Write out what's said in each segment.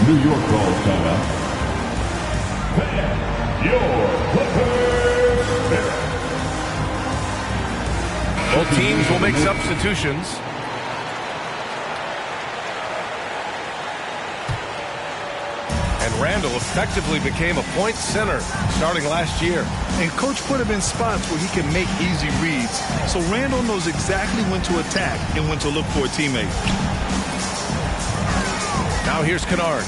New York calls timeout. Your Clippers. Both teams will make substitutions. And Randall effectively became a point center starting last year. And coach put him in spots where he can make easy reads. So Randall knows exactly when to attack and when to look for a teammate. Now here's Kennard.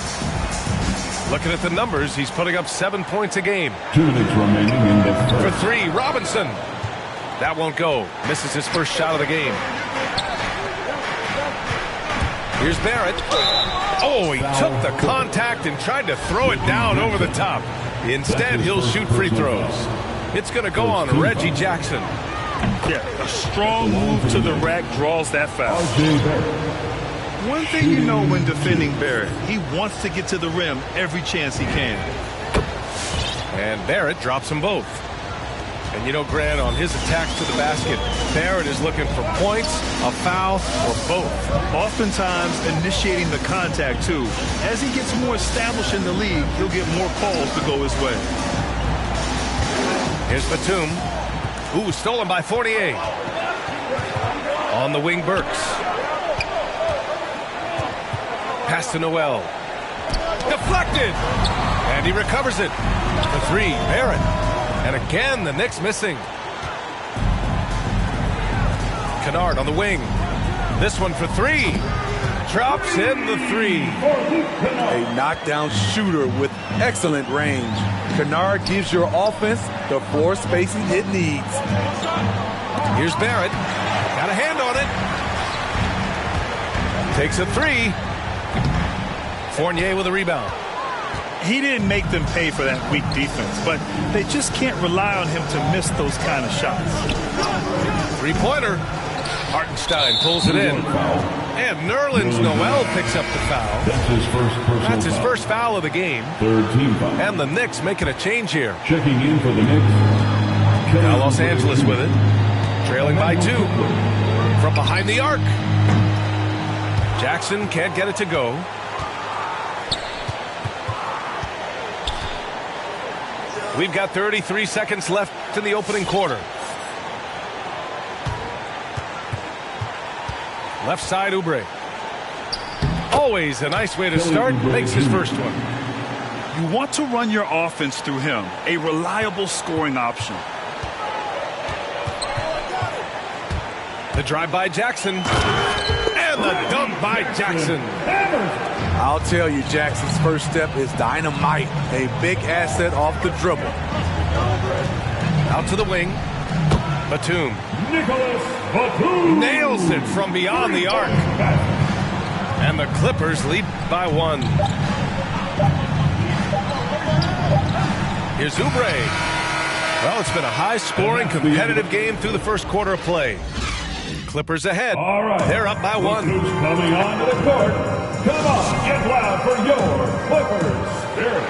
Looking at the numbers, he's putting up 7 points a game. 2 minutes remaining in the first. For three, Robinson. That won't go. Misses his first shot of the game. Here's Barrett. Oh, he took the contact and tried to throw it down over the top. Instead, he'll shoot free throws. It's going to go on Reggie Jackson. Yeah, a strong move to the rack draws that foul. One thing you know when defending Barrett, he wants to get to the rim every chance he can. And Barrett drops them both. And you know, Grant, on his attacks to the basket, Barrett is looking for points, a foul, or both. Oftentimes initiating the contact, too. As he gets more established in the league, he'll get more calls to go his way. Here's Batum. Ooh, stolen by 48. On the wing, Burks. Pass to Noel. Deflected! And he recovers it. The three, Barrett. And again, the Knicks missing. Kennard on the wing. This one for three. Drops in the three. A knockdown shooter with excellent range. Kennard gives your offense the floor spacing it needs. Here's Barrett. Got a hand on it. Takes a three. Fournier with a rebound. He didn't make them pay for that weak defense, but they just can't rely on him to miss those kind of shots. Three-pointer. Hartenstein pulls it in. And Nerlens Noel picks up the foul. That's his first foul of the game. Third team foul. And the Knicks making a change here. Checking in for the Knicks. Now Los Angeles with it. Trailing by 2. From behind the arc. Jackson can't get it to go. We've got 33 seconds left in the opening quarter. Left side, Oubre. Always a nice way to start. Makes his first one. You want to run your offense through him. A reliable scoring option. The drive by Jackson. And the dunk by Jackson. I'll tell you, Jackson's first step is dynamite. A big asset off the dribble. Out to the wing. Batum. Batum Nails it from beyond the arc. And the Clippers lead by 1. Here's Oubre. Well, it's been a high-scoring, competitive game through the first quarter of play. Clippers ahead. All right. They're up by 1. Who's coming onto the court? Come on, get loud for your Clippers Spirit.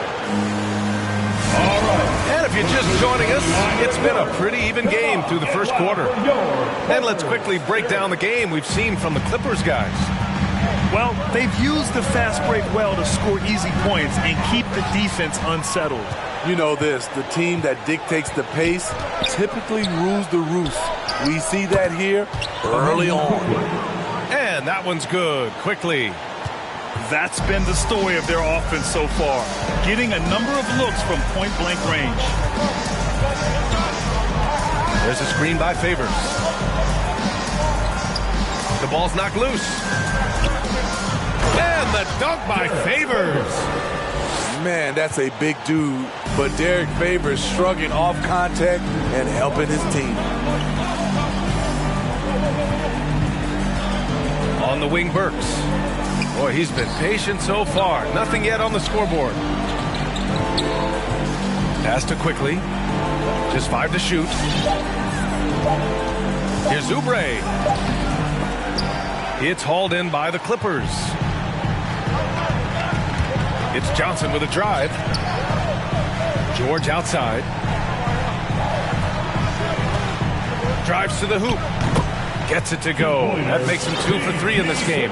All right. And if you're just joining us, it's been a pretty even game through the first quarter. And let's quickly break down the game we've seen from the Clippers guys. Well, they've used the fast break well to score easy points and keep the defense unsettled. You know this, the team that dictates the pace typically rules the roost. We see that here early on. And that one's good, quickly. That's been the story of their offense so far, getting a number of looks from point-blank range. There's a screen by Favors. The ball's knocked loose. And the dunk by Favors. Man, that's a big dude, but Derek Favors shrugging off contact and helping his team. On the wing, Burks. Boy, he's been patient so far. Nothing yet on the scoreboard. Pass to Quickly. Just 5 to shoot. Here's Oubre. It's hauled in by the Clippers. It's Johnson with a drive. George outside. Drives to the hoop. Gets it to go. That makes him 2 for 3 in this game.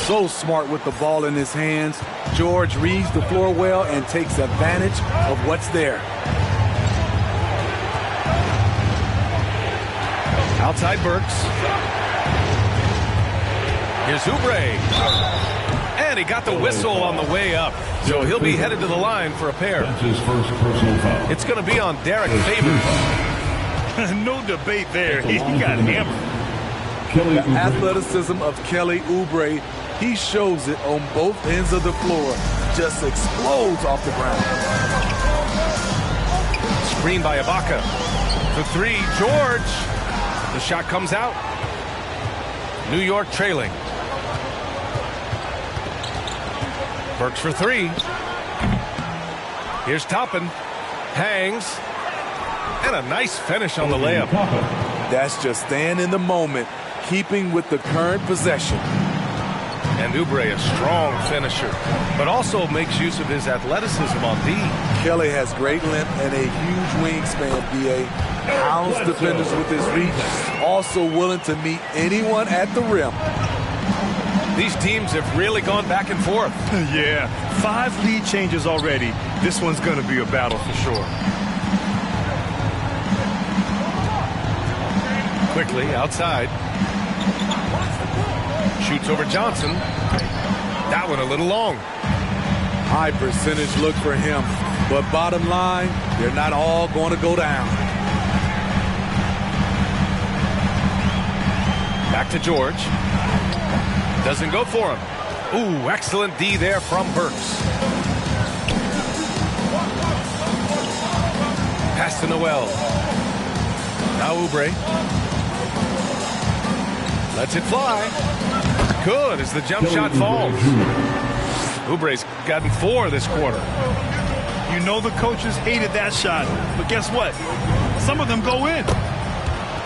so smart with the ball in his hands. George reads the floor well and takes advantage of what's there. Outside Burks. Here's Oubre. And he got the whistle on the way up. So he'll be headed to the line for a pair. That's his first personal foul. It's going to be on Derek Favors. No debate there. He got hammered. The athleticism of Kelly Oubre, he shows it on both ends of the floor. Just explodes off the ground. Screen by Ibaka. For three, George. The shot comes out. New York trailing. Burks for three. Here's Toppin. Hangs. And a nice finish on the layup. That's just staying in the moment, keeping with the current possession. And Oubre, a strong finisher, but also makes use of his athleticism on D. Kelly has great length and a huge wingspan, B.A. Hounds defenders with his reach, also willing to meet anyone at the rim. These teams have really gone back and forth. Yeah, 5 lead changes already. This one's going to be a battle for sure. Quickly outside. Shoots over Johnson. That one a little long. High percentage look for him. But bottom line, they're not all going to go down. Back to George. Doesn't go for him. Ooh, excellent D there from Burks. Pass to Noel. Now Oubre. Lets it fly. Good as the jump shot falls. Oubre's gotten 4 this quarter. You know the coaches hated that shot, but guess what? Some of them go in.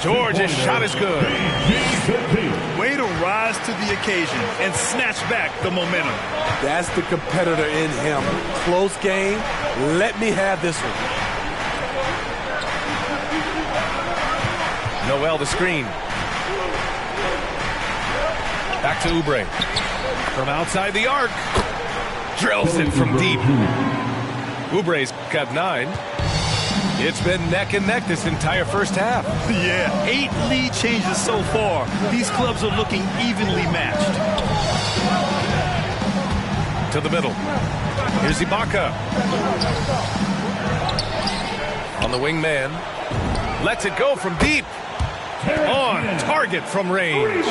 George's shot is good. Way to rise to the occasion and snatch back the momentum. That's the competitor in him. Close game. Let me have this one. Noel the screen. Back to Oubre. From outside the arc. Drills it from deep. Oubre's got 9. It's been neck and neck this entire first half. Yeah, 8 lead changes so far. These clubs are looking evenly matched. To the middle. Here's Ibaka. On the wing man. Lets it go from deep. On target from range.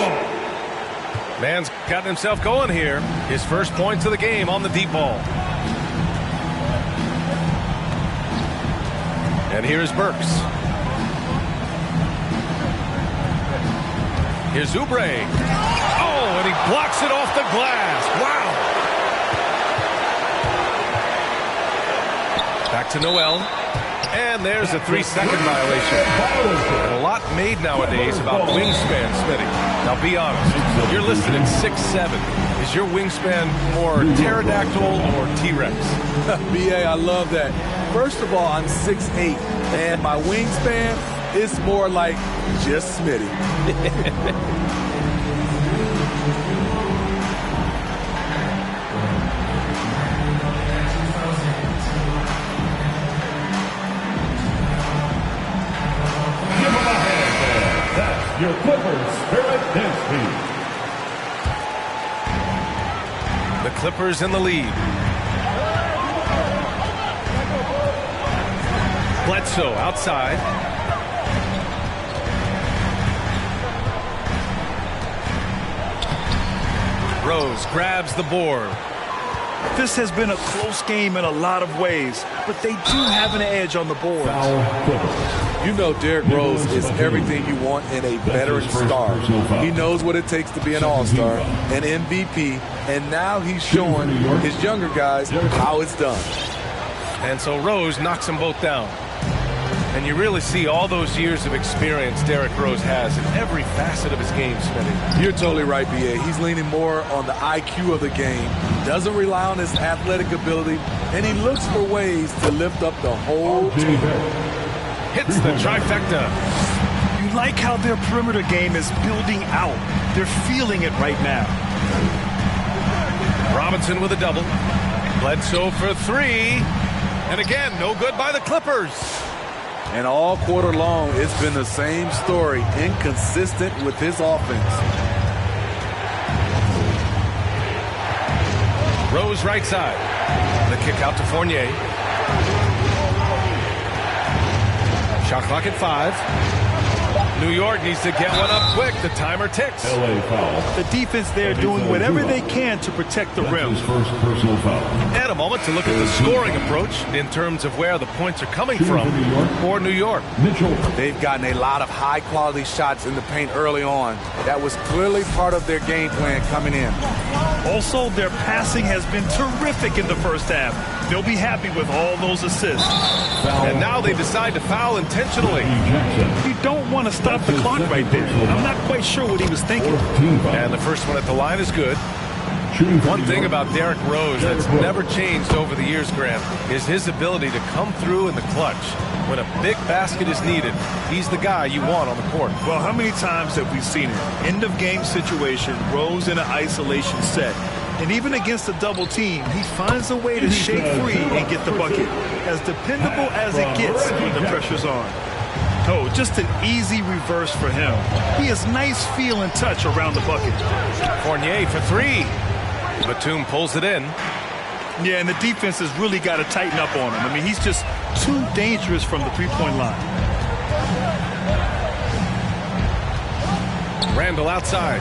Man's gotten himself going here. His first points of the game on the deep ball. And here's Burks. Here's Oubre. Oh, and he blocks it off the glass. Wow. Back to Noel. And there's a 3-second violation. And a lot made nowadays about wingspan, Smitty. Now be honest, you're listed at 6'7". Is your wingspan more pterodactyl or T-Rex? B.A., I love that. First of all, I'm 6'8", and my wingspan is more like just Smitty. Your Clippers Spirit Dance Team. The Clippers in the lead. Bledsoe outside. Rose grabs the board. This has been a close game in a lot of ways, but they do have an edge on the board. You know Derrick Rose is everything you want in a veteran star. He knows what it takes to be an all-star, an MVP, and now he's showing his younger guys how it's done. And so Rose knocks them both down. And you really see all those years of experience Derrick Rose has in every facet of his game, Smitty. You're totally right, B.A. He's leaning more on the IQ of the game, doesn't rely on his athletic ability, and he looks for ways to lift up the whole team. Hits the trifecta. You like how their perimeter game is building out. They're feeling it right now. Robinson with a double. Bledsoe for three. And again, no good by the Clippers. And all quarter long, it's been the same story. Inconsistent with his offense. Rose right side. The kick out to Fournier. Shot clock at 5. New York needs to get one up quick. The timer ticks. LA foul. The defense there doing whatever they can to protect the rim. His first personal foul. And a moment to look at the scoring approach in terms of where the points are coming from for New York. Mitchell. They've gotten a lot of high-quality shots in the paint early on. That was clearly part of their game plan coming in. Also, their passing has been terrific in the first half. They'll be happy with all those assists. And now they decide to foul intentionally. You don't want to stop the clock right there. I'm not quite sure what he was thinking. And the first one at the line is good. One thing about Derrick Rose that's never changed over the years, Grant, is his ability to come through in the clutch. When a big basket is needed, he's the guy you want on the court. Well, how many times have we seen it? End of game situation, Rose in an isolation set. And even against a double team, he finds a way to shake free and get the bucket. As dependable as it gets when the pressure's on. Oh, just an easy reverse for him. He has nice feel and touch around the bucket. Fournier for three. Batum pulls it in. Yeah, and the defense has really got to tighten up on him. I mean, he's just too dangerous from the three-point line. Randall outside.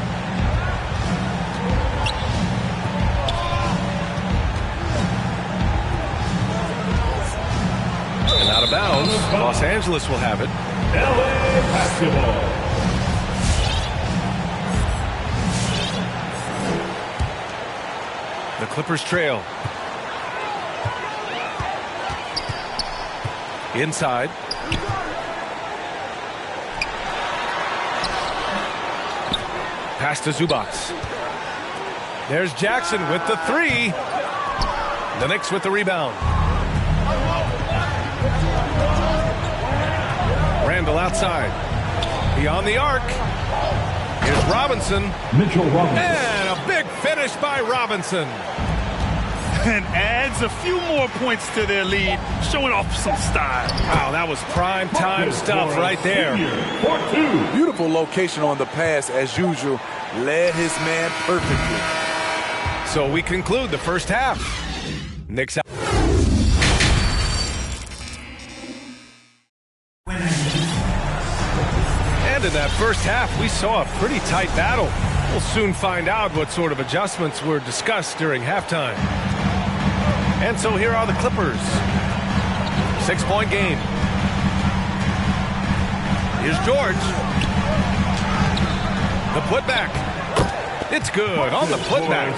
And out of bounds, Los Angeles will have it. LA basketball. The Clippers trail. Inside. Pass to Zubac. There's Jackson with the three. The Knicks with the rebound. Randall outside. Beyond the arc. Here's Robinson. Mitchell Robinson. And a big finish by Robinson. And adds a few more points to their lead, showing off some style. Wow, that was prime time stuff right there. Beautiful location on the pass, as usual. Led his man perfectly. So we conclude the first half. Knicks out. And in that first half, we saw a pretty tight battle. We'll soon find out what sort of adjustments were discussed during halftime. And so here are the Clippers. 6-point game. Here's George. The putback. It's good on the putback.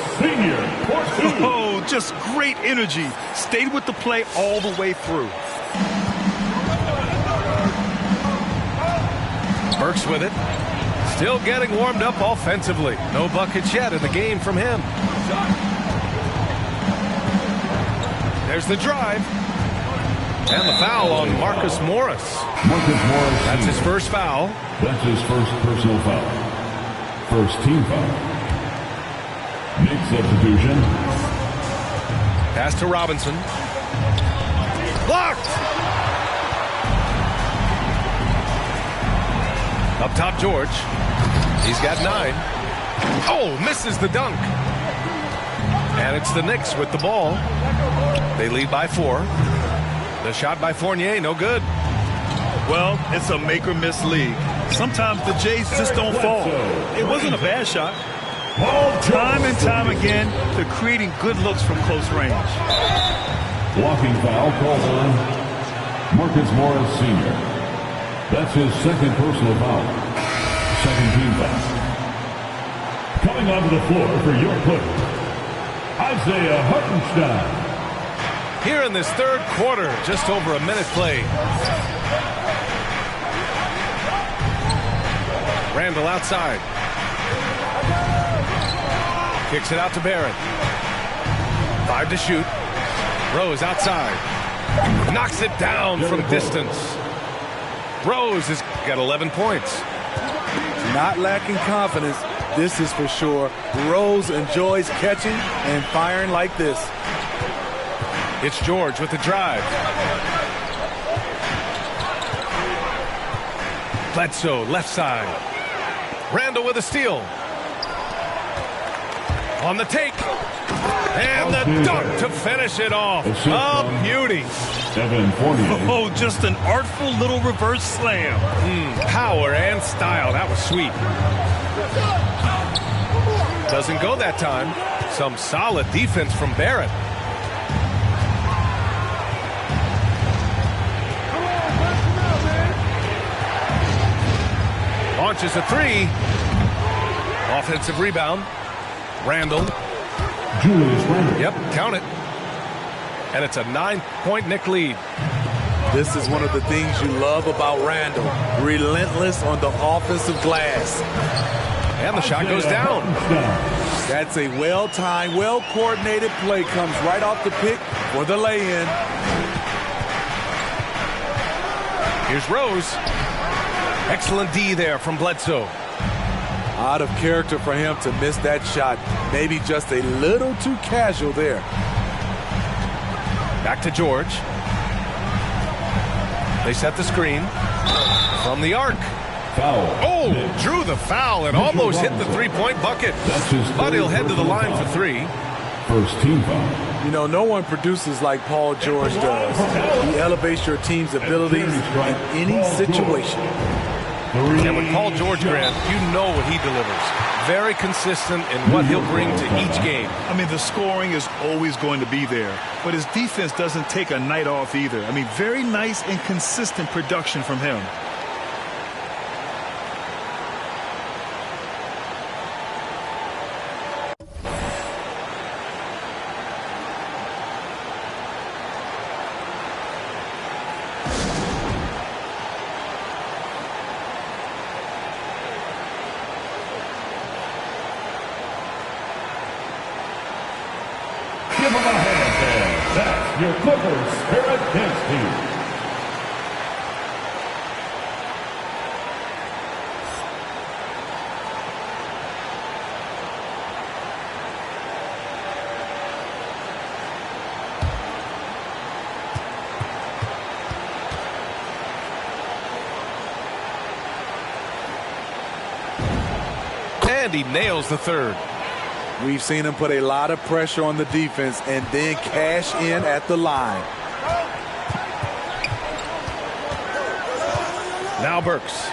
Oh, just great energy. Stayed with the play all the way through. Burks with it. Still getting warmed up offensively. No buckets yet in the game from him. There's the drive. And the foul on Marcus Morris. That's his first foul. That's his first personal foul. First team foul. Knicks substitution. Pass to Robinson. Blocked! Up top, George. He's got 9. Oh, misses the dunk. And it's the Knicks with the ball. They lead by 4. The shot by Fournier, no good. Well, it's a make-or-miss league. Sometimes the Jays just don't fall. It wasn't a bad shot. Time and time again, they're creating good looks from close range. Blocking foul called on Marcus Morris Sr. That's his second personal foul. Second team foul. Coming onto the floor for your Clippers, Isaiah Hartenstein. Here in this third quarter, just over a minute played. Randall outside. Kicks it out to Barrett. 5 to shoot. Rose outside. Knocks it down from distance. Rose has got 11 points. Not lacking confidence. this is for sure. Rose enjoys catching and firing like this. It's George with the drive. Bledsoe, left side. Randall with a steal. On the take. And the dunk to finish it off. A beauty. Oh, just an artful little reverse slam. Power and style. That was sweet. Doesn't go that time. Some solid defense from Barrett. Launches a three. Offensive rebound. Randall. Julius Randall. Yep, count it. And it's a 9-point Knick lead. This is one of the things you love about Randall. Relentless on the offensive glass. And the shot goes down. That's a well-timed, well-coordinated play. Comes right off the pick for the lay-in. Here's Rose. Excellent D there from Bledsoe. Out of character for him to miss that shot. Maybe just a little too casual there. Back to George. They set the screen. From the arc. Foul. Oh, drew the foul and almost hit the three-point bucket. But he'll head to the line for three. First team foul. You know, no one produces like Paul George does. He elevates your team's abilities in any situation. And with Paul George, Grant, you know what he delivers. Very consistent in what he'll bring to each game. I mean, the scoring is always going to be there, but his defense doesn't take a night off either. I mean, very nice and consistent production from him. Give him a hand there. That's your Clippers Spirit Dance Team. And he nails the third. We've seen him put a lot of pressure on the defense and then cash in at the line. Now Burks.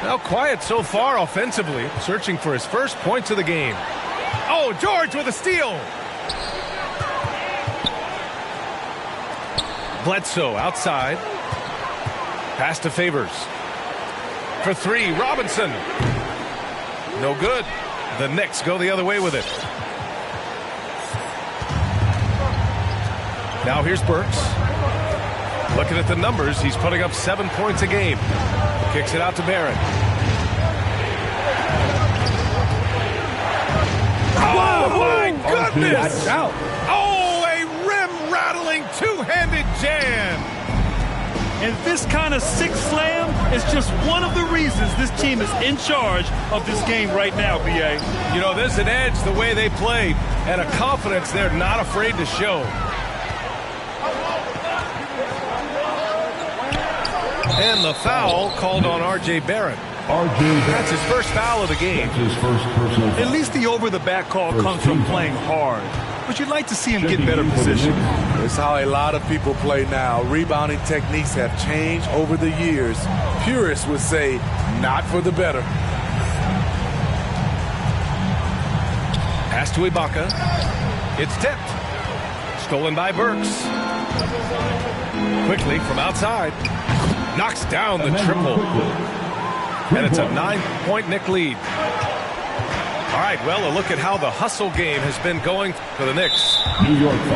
Now quiet so far offensively, searching for his first points of the game. Oh, George with a steal. Bledsoe outside. Pass to Favors. For three, Robinson. No good. The Knicks go the other way with it. Now here's Burks. Looking at the numbers, he's putting up 7 points a game. Kicks it out to Barrett. Oh, my goodness! Oh, a rim-rattling two-handed jam! And this kind of sick slam is just one of the reasons this team is in charge of this game right now, B.A. You know, there's an edge the way they play and a confidence they're not afraid to show. And the foul called on R.J. Barrett. That's his first foul of the game. That's his first personal foul. At least the over-the-back call comes from playing hard. But you'd like to see him get better position. It's how a lot of people play now. Rebounding techniques have changed over the years. Purists would say, not for the better. Pass to Ibaka. It's tipped. Stolen by Burks. Quickly from outside. Knocks down the triple. And it's a 9-point Knick lead. All right, well, a look at how the hustle game has been going for the Knicks.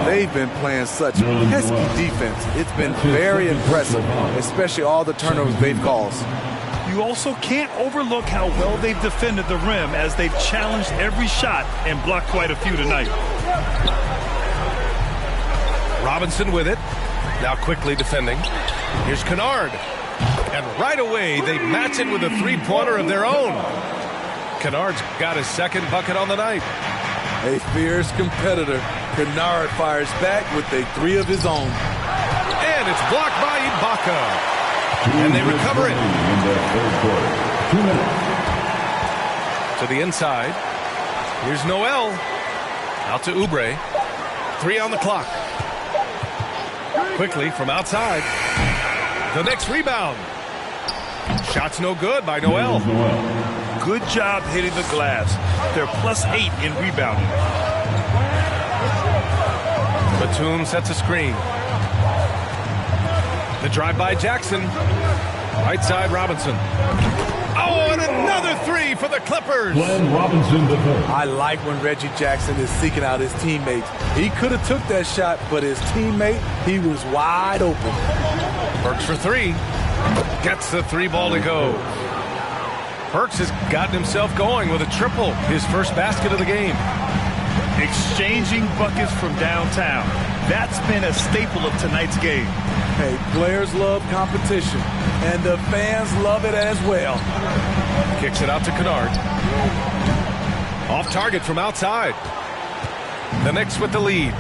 They've been playing such pesky defense. It's been very impressive, especially all the turnovers they've caused. You also can't overlook how well they've defended the rim as they've challenged every shot and blocked quite a few tonight. Robinson with it. Now quickly defending. Here's Kennard. And right away, they match it with a three-pointer of their own. Kennard's got his second bucket on the night. A fierce competitor, Kennard fires back with a 3 of his own. And it's blocked by Ibaka. And they recover it. In the third quarter. 2 minutes. To the inside. Here's Noel. Out to Oubre. 3 on the clock. Quickly from outside. The next rebound. Shot's no good by Noel. Good job hitting the glass. They're +8 in rebounding. Batum sets a screen. The drive by Jackson. Right side Robinson. Oh, and another 3 for the Clippers. Glenn Robinson the third. I like when Reggie Jackson is seeking out his teammates. He could have took that shot, but his teammate, he was wide open. Burks for 3. Gets the 3 ball to go. Burks has gotten himself going with a triple. His first basket of the game. Exchanging buckets from downtown. That's been a staple of tonight's game. Hey, players love competition, and the fans love it as well. Kicks it out to Kennard. Off target from outside. The Knicks with the lead.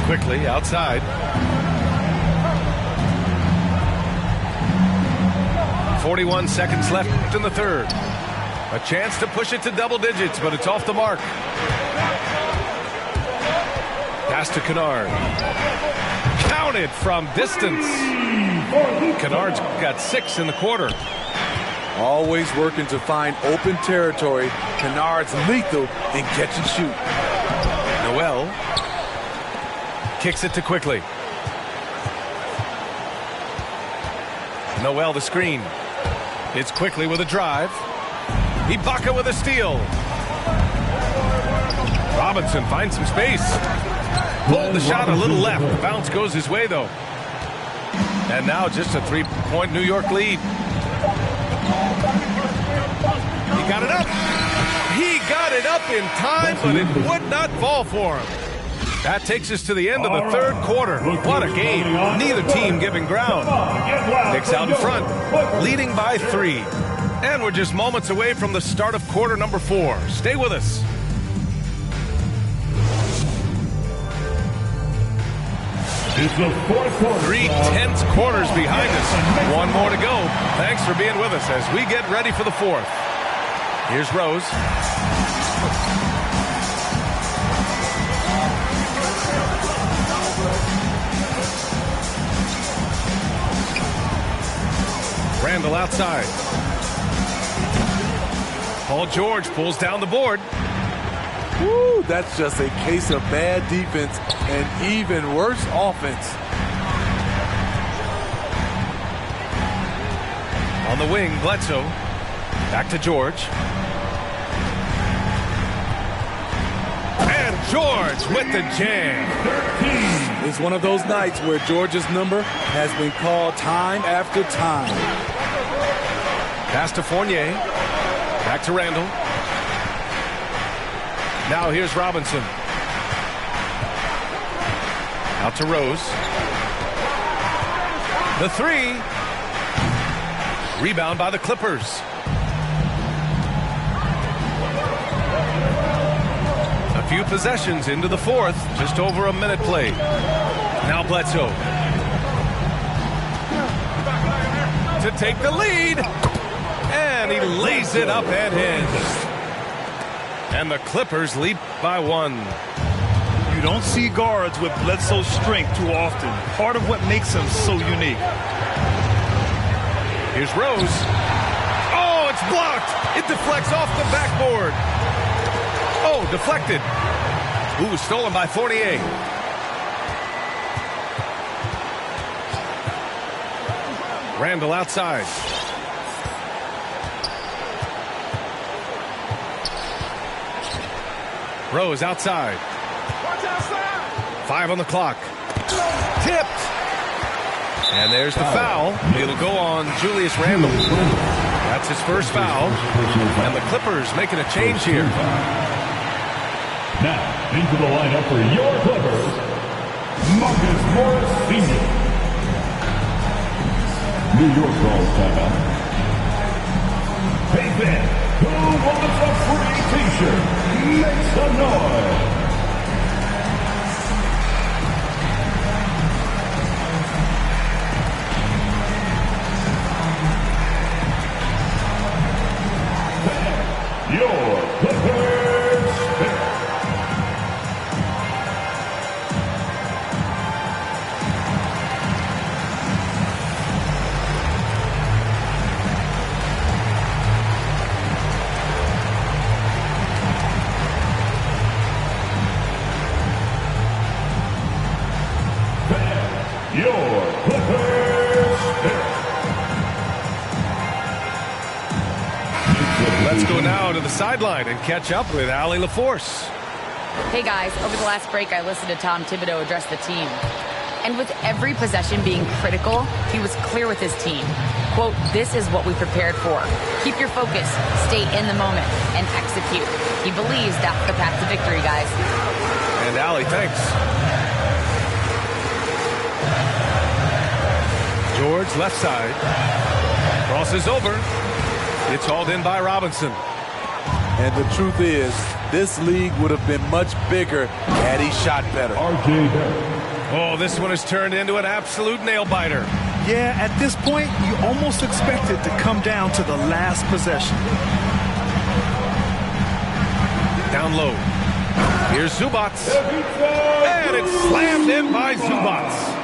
Quickly outside. 41 seconds left in the third. A chance to push it to double digits, but it's off the mark. Pass to Kennard. Counted from distance. Kennard's got 6 in the quarter. Always working to find open territory. Kennard's lethal in catch and shoot. Noel kicks it to Quickly. Noel the screen. It's Quickly with a drive. Ibaka with a steal. Robinson finds some space. Pulled the shot a little left. The bounce goes his way, though. And now just a 3-point New York lead. He got it up. He got it up in time, but it would not fall for him. That takes us to the end of the third quarter. What a game. Neither team giving ground. Knicks out in front, leading by 3. And we're just moments away from the start of quarter number 4. Stay with us. It's the fourth quarter. 3 tense quarters behind us. 1 more to go. Thanks for being with us as we get ready for the 4th. Here's Rose. Randall outside. Paul George pulls down the board. Woo, that's just a case of bad defense and even worse offense. On the wing, Bledsoe. Back to George. And George with the jam. It's one of those nights where George's number has been called time after time. Pass to Fournier. Back to Randall. Now here's Robinson. Out to Rose. The 3. Rebound by the Clippers. A few possessions into the 4th. Just over a minute played. Now Bledsoe. To take the lead. And he lays it up and in. And the Clippers lead by 1. You don't see guards with Bledsoe's strength too often. Part of what makes him so unique. Here's Rose. Oh, it's blocked. It deflects off the backboard. Oh, deflected. Ooh, stolen by Fournier. Randall outside. Rose outside. 5 on the clock. Tipped. And there's the foul. It'll go on Julius Randle. That's his first foul. And the Clippers making a change here. Now, into the lineup for your Clippers, Marcus Morris Sr. New York calls timeout. Hey man, who wants a free t-shirt? Make some noise. Your Clippers Spirit. Your Clippers Spirit. Let's go now to the sideline and catch up with Allie LaForce. Hey guys, over the last break I listened to Tom Thibodeau address the team. And with every possession being critical, he was clear with his team. Quote, "This is what we prepared for. Keep your focus, stay in the moment, and execute." He believes that's the path to victory, guys. And Allie, thanks. George, left side. Crosses over. It's hauled in by Robinson. And the truth is, this league would have been much bigger had he shot better. R.J. Barrett. Oh, this one has turned into an absolute nail-biter. Yeah, at this point, you almost expect it to come down to the last possession. Down low. Here's Zubats. And it's slammed in by Zubats.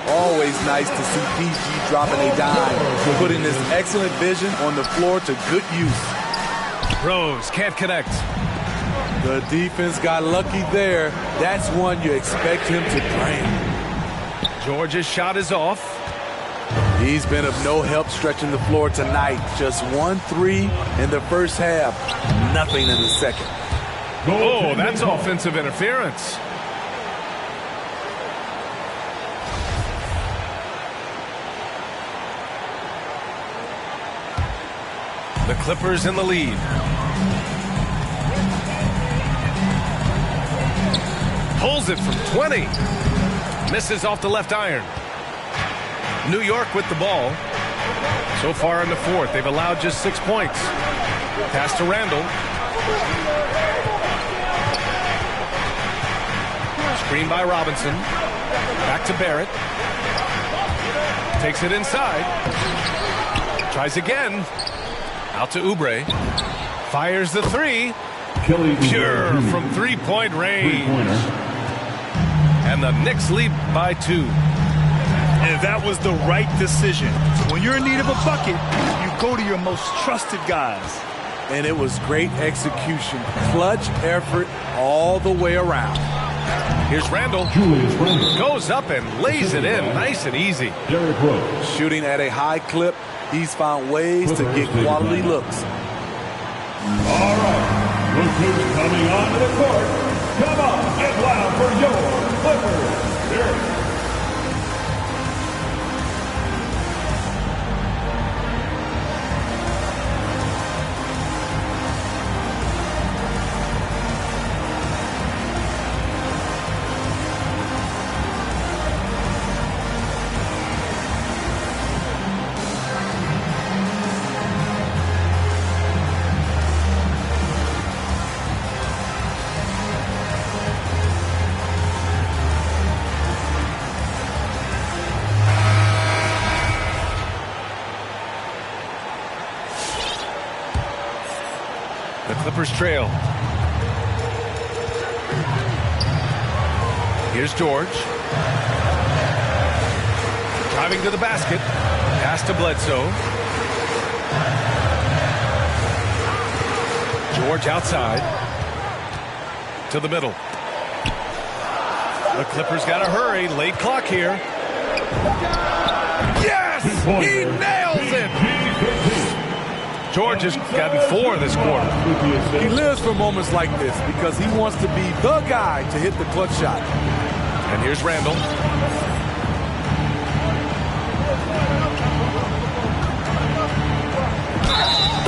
Always nice to see PG dropping a dime, putting his excellent vision on the floor to good use. Rose can't connect. The defense got lucky there. That's one you expect him to drain. George's shot is off. He's been of no help stretching the floor tonight. Just 1 3 in the first half. Nothing in the second. Oh, that's offensive interference. The Clippers in the lead. Pulls it from 20. Misses off the left iron. New York with the ball. So far in the fourth, they've allowed just 6 points. Pass to Randall. Screen by Robinson. Back to Barrett. Takes it inside. Tries again. Out to Oubre. Fires the three. Pure from three-point range. And the Knicks lead by 2. And that was the right decision. When you're in need of a bucket, you go to your most trusted guys. And it was great execution. Clutch effort all the way around. Here's Randall. Goes up and lays it in nice and easy. Derrick Rose. Shooting at a high clip. He's found ways to get quality looks. All right. Look who's coming onto the court. Come on, get loud for your Clippers. Here. The Clippers trail. Here's George. Driving to the basket. Pass to Bledsoe. George outside. To the middle. The Clippers got to hurry. Late clock here. Yes! He nails it! George has gotten 4 this quarter. He lives for moments like this because he wants to be the guy to hit the clutch shot. And here's Randall.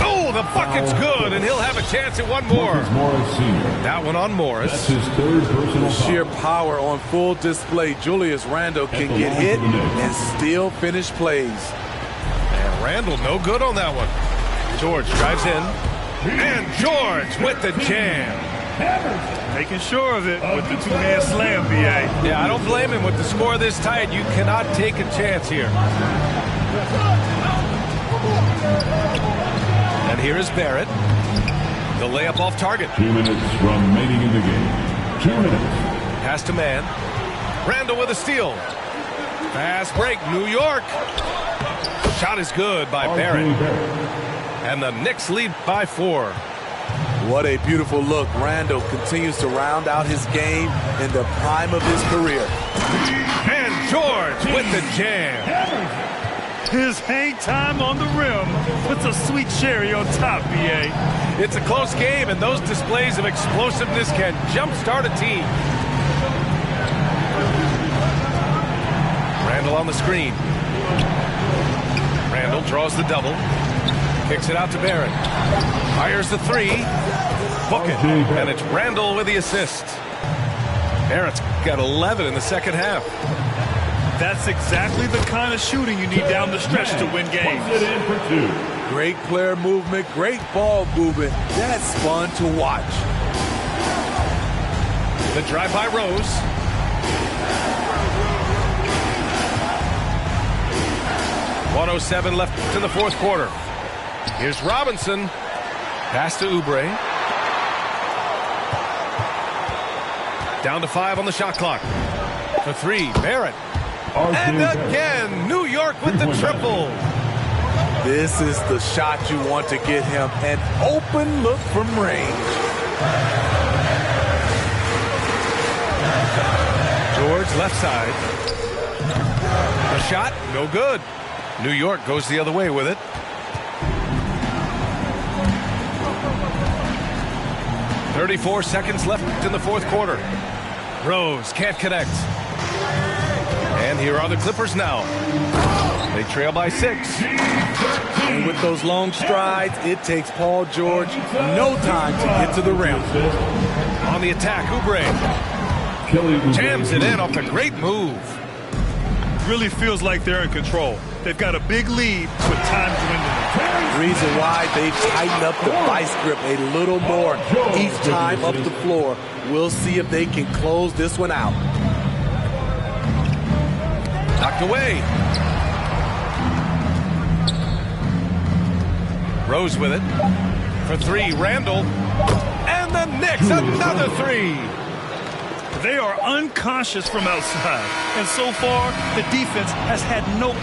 Oh, the bucket's good, and he'll have a chance at one more. Morris Sr. That one on Morris. That's his third personal foul. Sheer power on full display. Julius Randle can get hit and still finish plays. And Randall no good on that one. George drives in. And George with the jam. Making sure of it with the two-hand slam, B.A. Yeah, I don't blame him. With the score this tight, you cannot take a chance here. And here is Barrett. The layup off target. 2 minutes remaining in the game. 2 minutes. Pass to man. Randall with a steal. Fast break, New York. Shot is good by Barrett. And the Knicks lead by 4. What a beautiful look. Randall continues to round out his game in the prime of his career. And George with the jam. His hang time on the rim puts a sweet cherry on top, B.A. It's a close game, and those displays of explosiveness can jumpstart a team. Randall on the screen. Randall draws the double. Kicks it out to Barrett. Fires the three. Book it. And it's Randall with the assist. Barrett's got 11 in the second half. That's exactly the kind of shooting you need down the stretch to win games. Great player movement, great ball movement. That's fun to watch. The drive by Rose. .107 left in the fourth quarter. Here's Robinson. Pass to Oubre. Down to 5 on the shot clock. For 3, Barrett. And again, New York with the triple. This is the shot you want to get him. An open look from range. George left side. The shot, no good. New York goes the other way with it. .34 seconds left in the fourth quarter. Rose can't connect. And here are the Clippers now. They trail by 6. And with those long strides, it takes Paul George no time to get to the rim. On the attack, Oubre jams it in off the great move. Really feels like they're in control. They've got a big lead with time dwindling. Reason why they tighten up the vice grip a little more each time up the floor. We'll see if they can close this one out. Knocked away. Rose with it. For 3, Randall. And the Knicks, another 3. They are unconscious from outside. And so far, the defense has had no...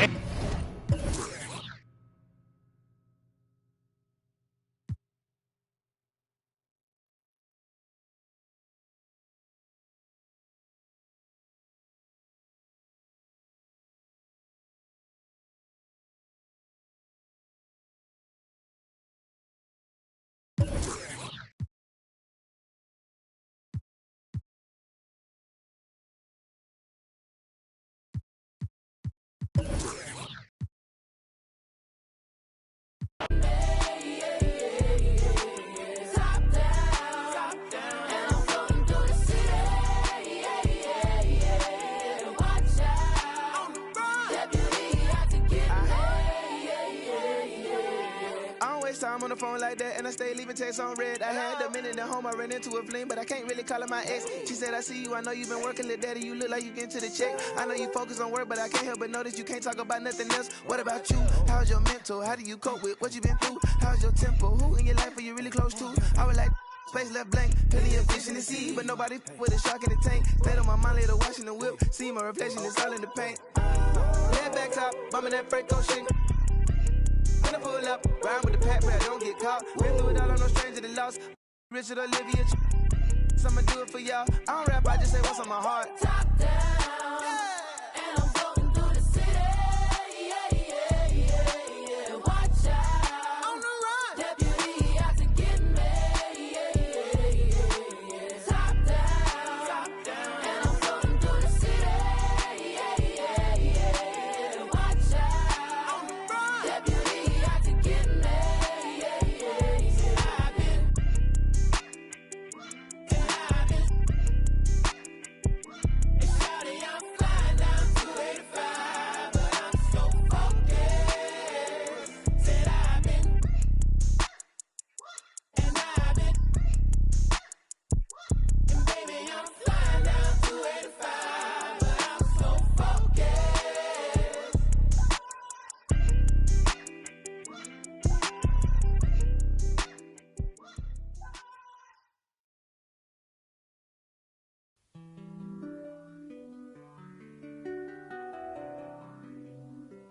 time on the phone like that, and I stay leaving texts on red. I had a minute at home, I ran into a fling, but I can't really call her my ex. She said, I see you, I know you've been working, little daddy, you look like you getting to the check. I know you focus on work, but I can't help but notice you can't talk about nothing else. What about you? How's your mental? How do you cope with what you been through? How's your tempo? Who in your life are you really close to? I was like, space left blank, plenty of fish in the sea, but nobody with a shark in the tank. Stayed on my mind later watching the whip, see my reflection, it's all in the paint. Head back top, bumming that Franco shit. Gonna pull up, ride with the pack, but I don't get caught. Been through it all, I'm no stranger to loss. Richard Olivia, I'ma do it for y'all. I don't rap, I just say what's on my heart. Top down, and I'm floating through the city. Watch out, on the run. Deputy out to get me. Top down, and I'm floating through the city. Watch out, on the run. Deputy out to get me. I've been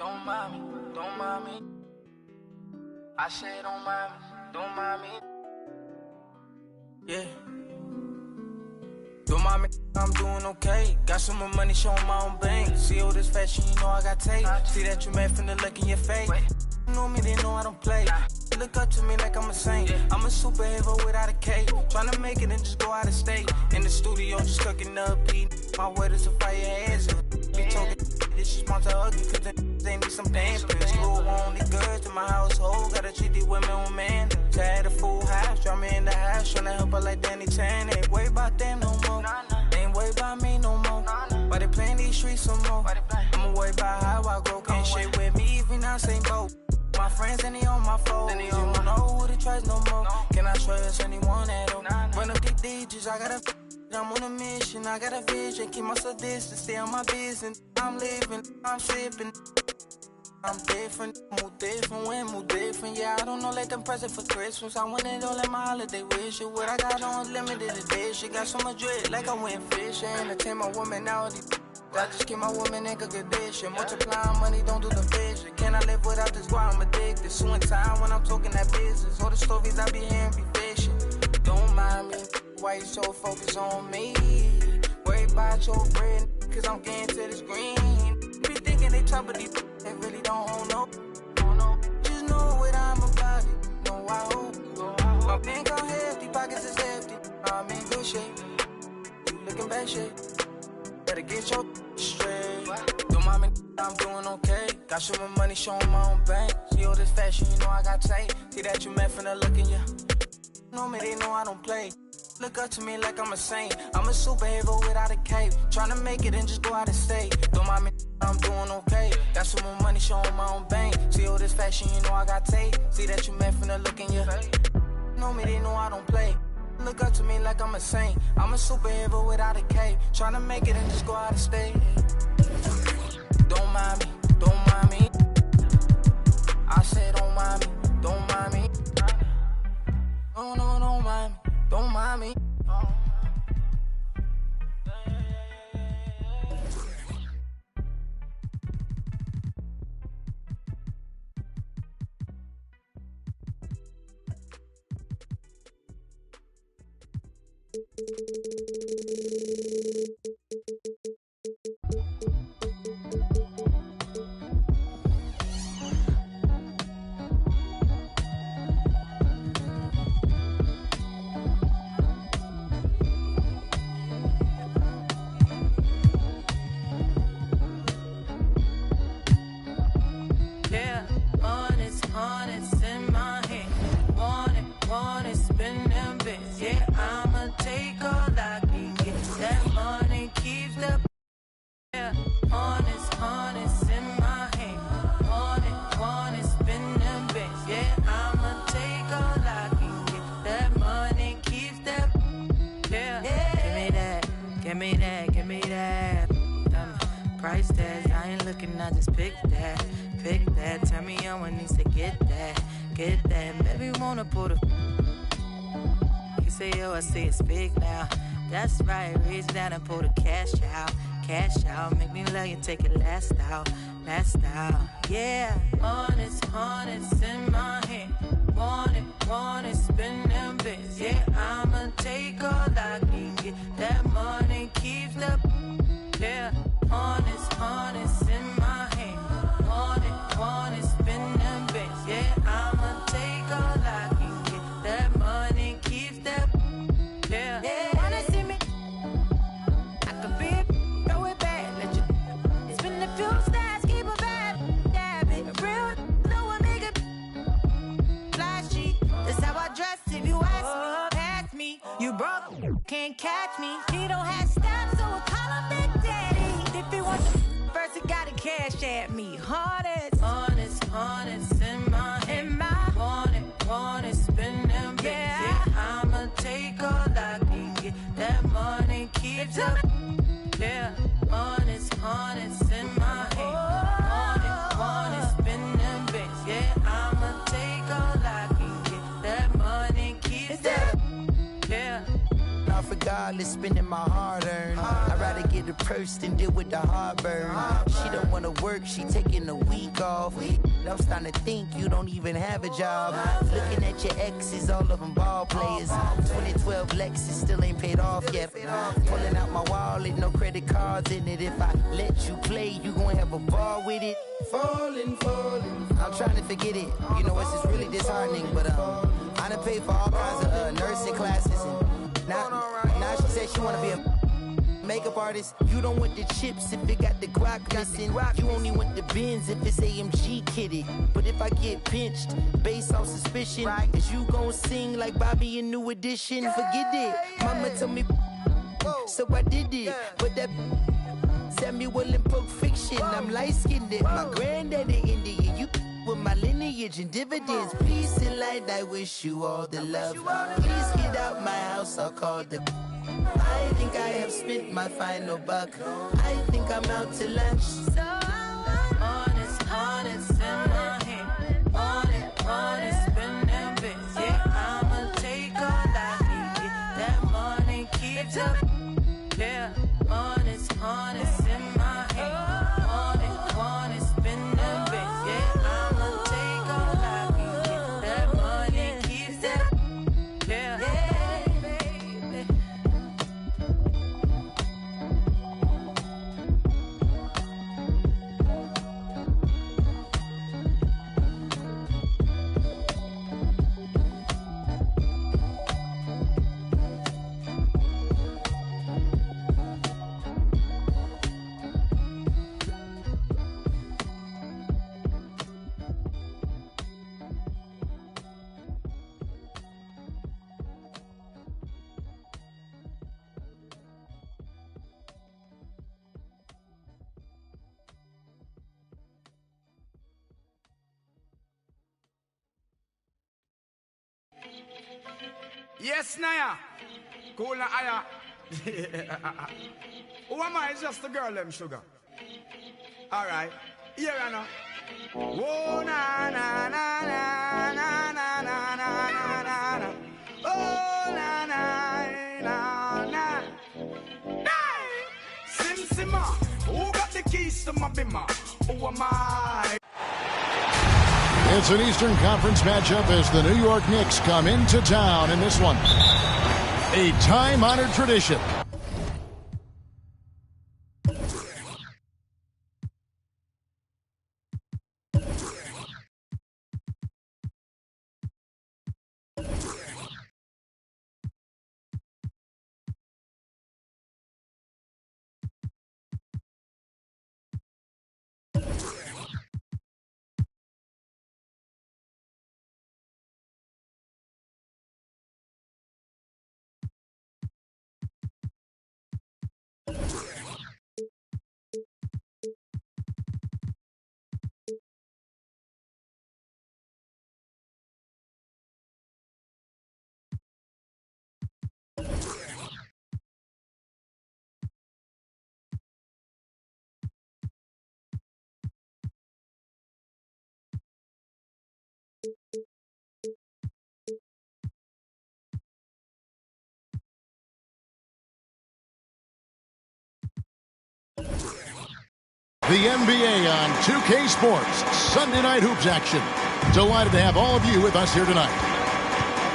Don't mind me, don't mind me. I said don't mind me, don't mind me. Yeah. Don't mind me, I'm doing okay. Got some more money, showing my own bank. See all this fashion, you know I got tape. See that you mad from the look in your face. You know me, they know I don't play. Look up to me like I'm a saint. I'm a superhero without a cape. Tryna make it and just go out of state. In the studio, just cooking up beat. My word is a fire hazard. Be talking this is monster ugly, cause they need some dampers. Rule only goods in my household. Gotta treat these women on man. So I had a full house, draw me in the house. Tryna help her like Danny Tan. Ain't worry about them no more. Ain't worry about me no more. Why they playing these streets some more? I'ma worry about how I grow. Can't shit with me if we not same boat. My friends and they on my phone. You don't know who to trust no more. Can I trust anyone at all? Run up these digits, I gotta. I'm on a mission, I got a vision. Keep myself distant, stay on my business. I'm living, I'm slipping. I'm different, move different, when move different. Yeah, I don't know, let them present for Christmas. I want it all in my holiday wish. What I got on limited edition. Got so much dread, like I went fishing. Entertain my woman out. I just keep my woman in good condition. Multiplying money, don't do the vision. Can I live without this? Why I'm addicted. Suing time when I'm talking that business. All the stories I be hearing be fiction. Don't mind me. Why you so focused on me? Worry about your bread, cause I'm getting to this green. Be thinking they top of these, they really don't know. Just know what I'm about it. Know I hope. My bank account hefty, pockets is hefty. I'm in good shape. You looking bad shape. Better get your straight. Don't mind me, I'm doing okay. Got some more money, showing my own bank. See all this fashion, you know I got tape. See that you met from the look in ya. Know me, they know I don't play. Look up to me like I'm a saint. I'm a superhero without a cape. Tryna make it and just go out of state. Don't mind me, I'm doing okay. Got some more money, showing my own bank. See all this fashion, you know I got tape. See that you met from the look in ya. Know me, they know I don't play. Look up to me like I'm a saint. I'm a superhero without a cape. Tryna make it and just go out of state. Don't mind me, don't mind me. I said don't mind me, don't mind me. No, no, don't mind me, don't mind me. Price tags, I ain't looking, I just pick that. Tell me on when needs to get that. Baby, wanna pull the. You say, yo, I see it's big now. That's right, reach down and pull the cash out. Make me love you, take it last out. Yeah, honest in my hand. Want it, spend them bits. Yeah, I'ma take all I can get. That money keeps the. Yeah, honest in my hand. Want it, spend them bits. Yeah, I'ma take all I can get. That money keeps that. Yeah. Wanna see me? I could be throw it back, let you spin a few stars, keep a vibe. Yeah, be real, no one make it flashy. That's how I dress. If you ask me, pass me. You broke, can't catch me. He don't have steps, so I call him Big Daddy. If he wants the first, he gotta cash at me. Honest in my hand. Want it, spend them bits. Yeah, I'ma take all I can get. That money keeps up. Yeah, honest in my hand. Want it, spend them bits. Yeah, I'ma take all I can get. That money keeps up. Yeah. regardless, spending my hard-earned. I'd rather get a purse than deal with the heartburn. She don't wanna work, she taking a week off. I'm starting to think you don't even have a job. Looking at your exes, all of them ball players. 2012 Lexus still ain't paid off yet. Pulling out my wallet, no credit cards in it. If I let you play, you gon' have a ball with it. Falling. I'm trying to forget it. You know, it's just really disheartening. But I done paid for all kinds of nursing classes. And now she said she wanna be a makeup artist. You don't want the chips if it got the guac missing. You only want the bins if it's AMG kitty. But if I get pinched based on suspicion, is you gon' sing like Bobby in New Edition? Forget it. Mama told me, so I did it. But that Samuel in Pulp Fiction, I'm light-skinned. My granddaddy Indian, you with my lineage and dividends. Peace and light, I wish you all the love. Please get out my house, I'll call the. I think I have spent my final buck. I think I'm out to lunch. So honest in my hand. Honest, spend them bits. Yeah, I'ma take all I need. That money keeps up. Yeah, honest in my hand. Honest, spend them bits. Yeah, I'ma take all I need. That money keeps up. Yeah, baby. Yes, Naya. Cool na aya. Who am I? It's just the girl, them sugar. Alright. Here I know. Whoa, na na na na na na na na na na. Oh, na na na na. Hey! Sim Simma. Who got the keys to my bimmer? Who am I? It's an Eastern Conference matchup as the New York Knicks come into town in this one. A time-honored tradition. The NBA on 2K Sports, Sunday Night Hoops action. Delighted to have all of you with us here tonight.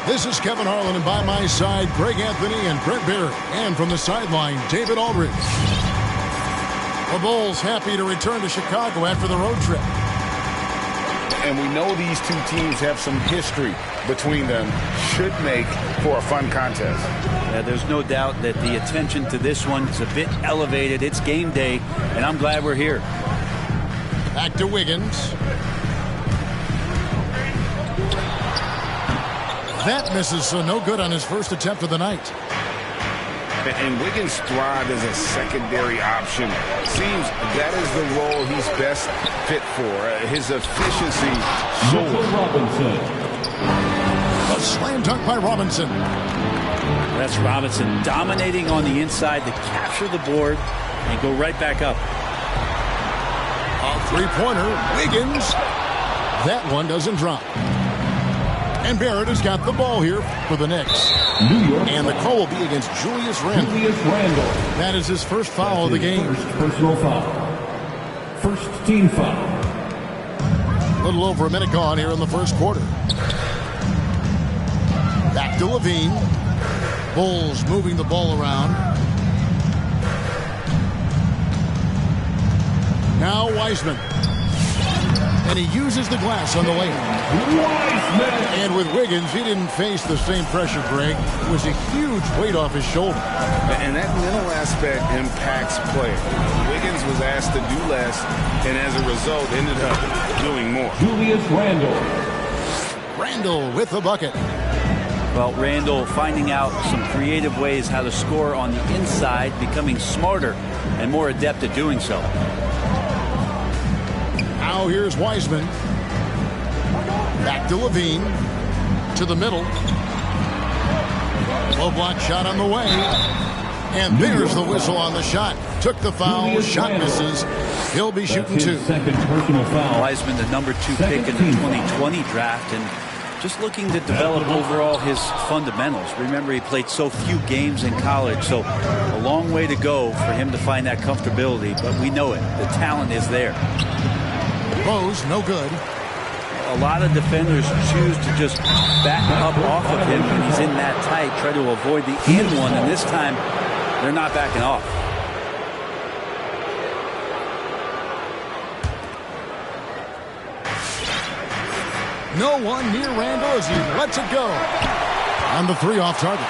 This is Kevin Harlan, and by my side, Greg Anthony and Brent Barrett. And from the sideline, David Aldridge. The Bulls happy to return to Chicago after the road trip. And we know these two teams have some history between them. Should make for a fun contest. Yeah, there's no doubt that the attention to this one is a bit elevated. It's game day, and I'm glad we're here. Back to Wiggins. That misses, so no good on his first attempt of the night. And Wiggins thrived as a secondary option. Seems that is the role he's best fit for. His efficiency soared. A slam dunk by Robinson. That's Robinson dominating on the inside to capture the board and go right back up. A three-pointer, Wiggins. That one doesn't drop. And Barrett has got the ball here for the Knicks. And the call will be against Julius Randle. That is his first foul of the game. First personal foul. First team foul. A little over a minute gone here in the first quarter. Back to Levine. Bulls moving the ball around. Now Wiseman. And he uses the glass on the lane. And with Wiggins, he didn't face the same pressure, Greg. It was a huge weight off his shoulder. And that mental aspect impacts play. Wiggins was asked to do less, and as a result, ended up doing more. Julius Randle. Randle with the bucket. Well, Randle finding out some creative ways how to score on the inside, becoming smarter and more adept at doing so. Now here's Wiseman. Back to Levine. To the middle. Low block shot on the way. And there's the whistle on the shot. Took the foul. Shot misses. He'll be shooting two. Second personal foul. Wiseman, the number 2 pick in the 2020 draft, and just looking to develop overall his fundamentals. Remember, he played so few games in college, so a long way to go for him to find that comfortability, but we know it. The talent is there. Rose, no good. A lot of defenders choose to just back up off of him when he's in that tight, try to avoid the and one, and this time they're not backing off. No one near Randle as he lets it go. On the three off target.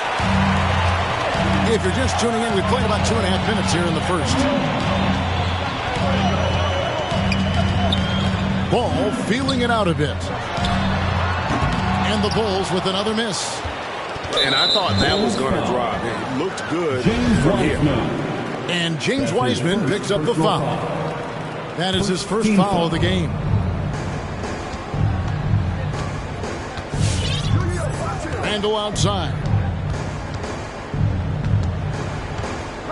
If you're just tuning in, we played about 2.5 minutes here in the first. Ball feeling it out a bit. And the Bulls with another miss. And I thought that was going to drop. It looked good from here. And James Wiseman picks up the foul. That is his first foul of the game. Randle outside.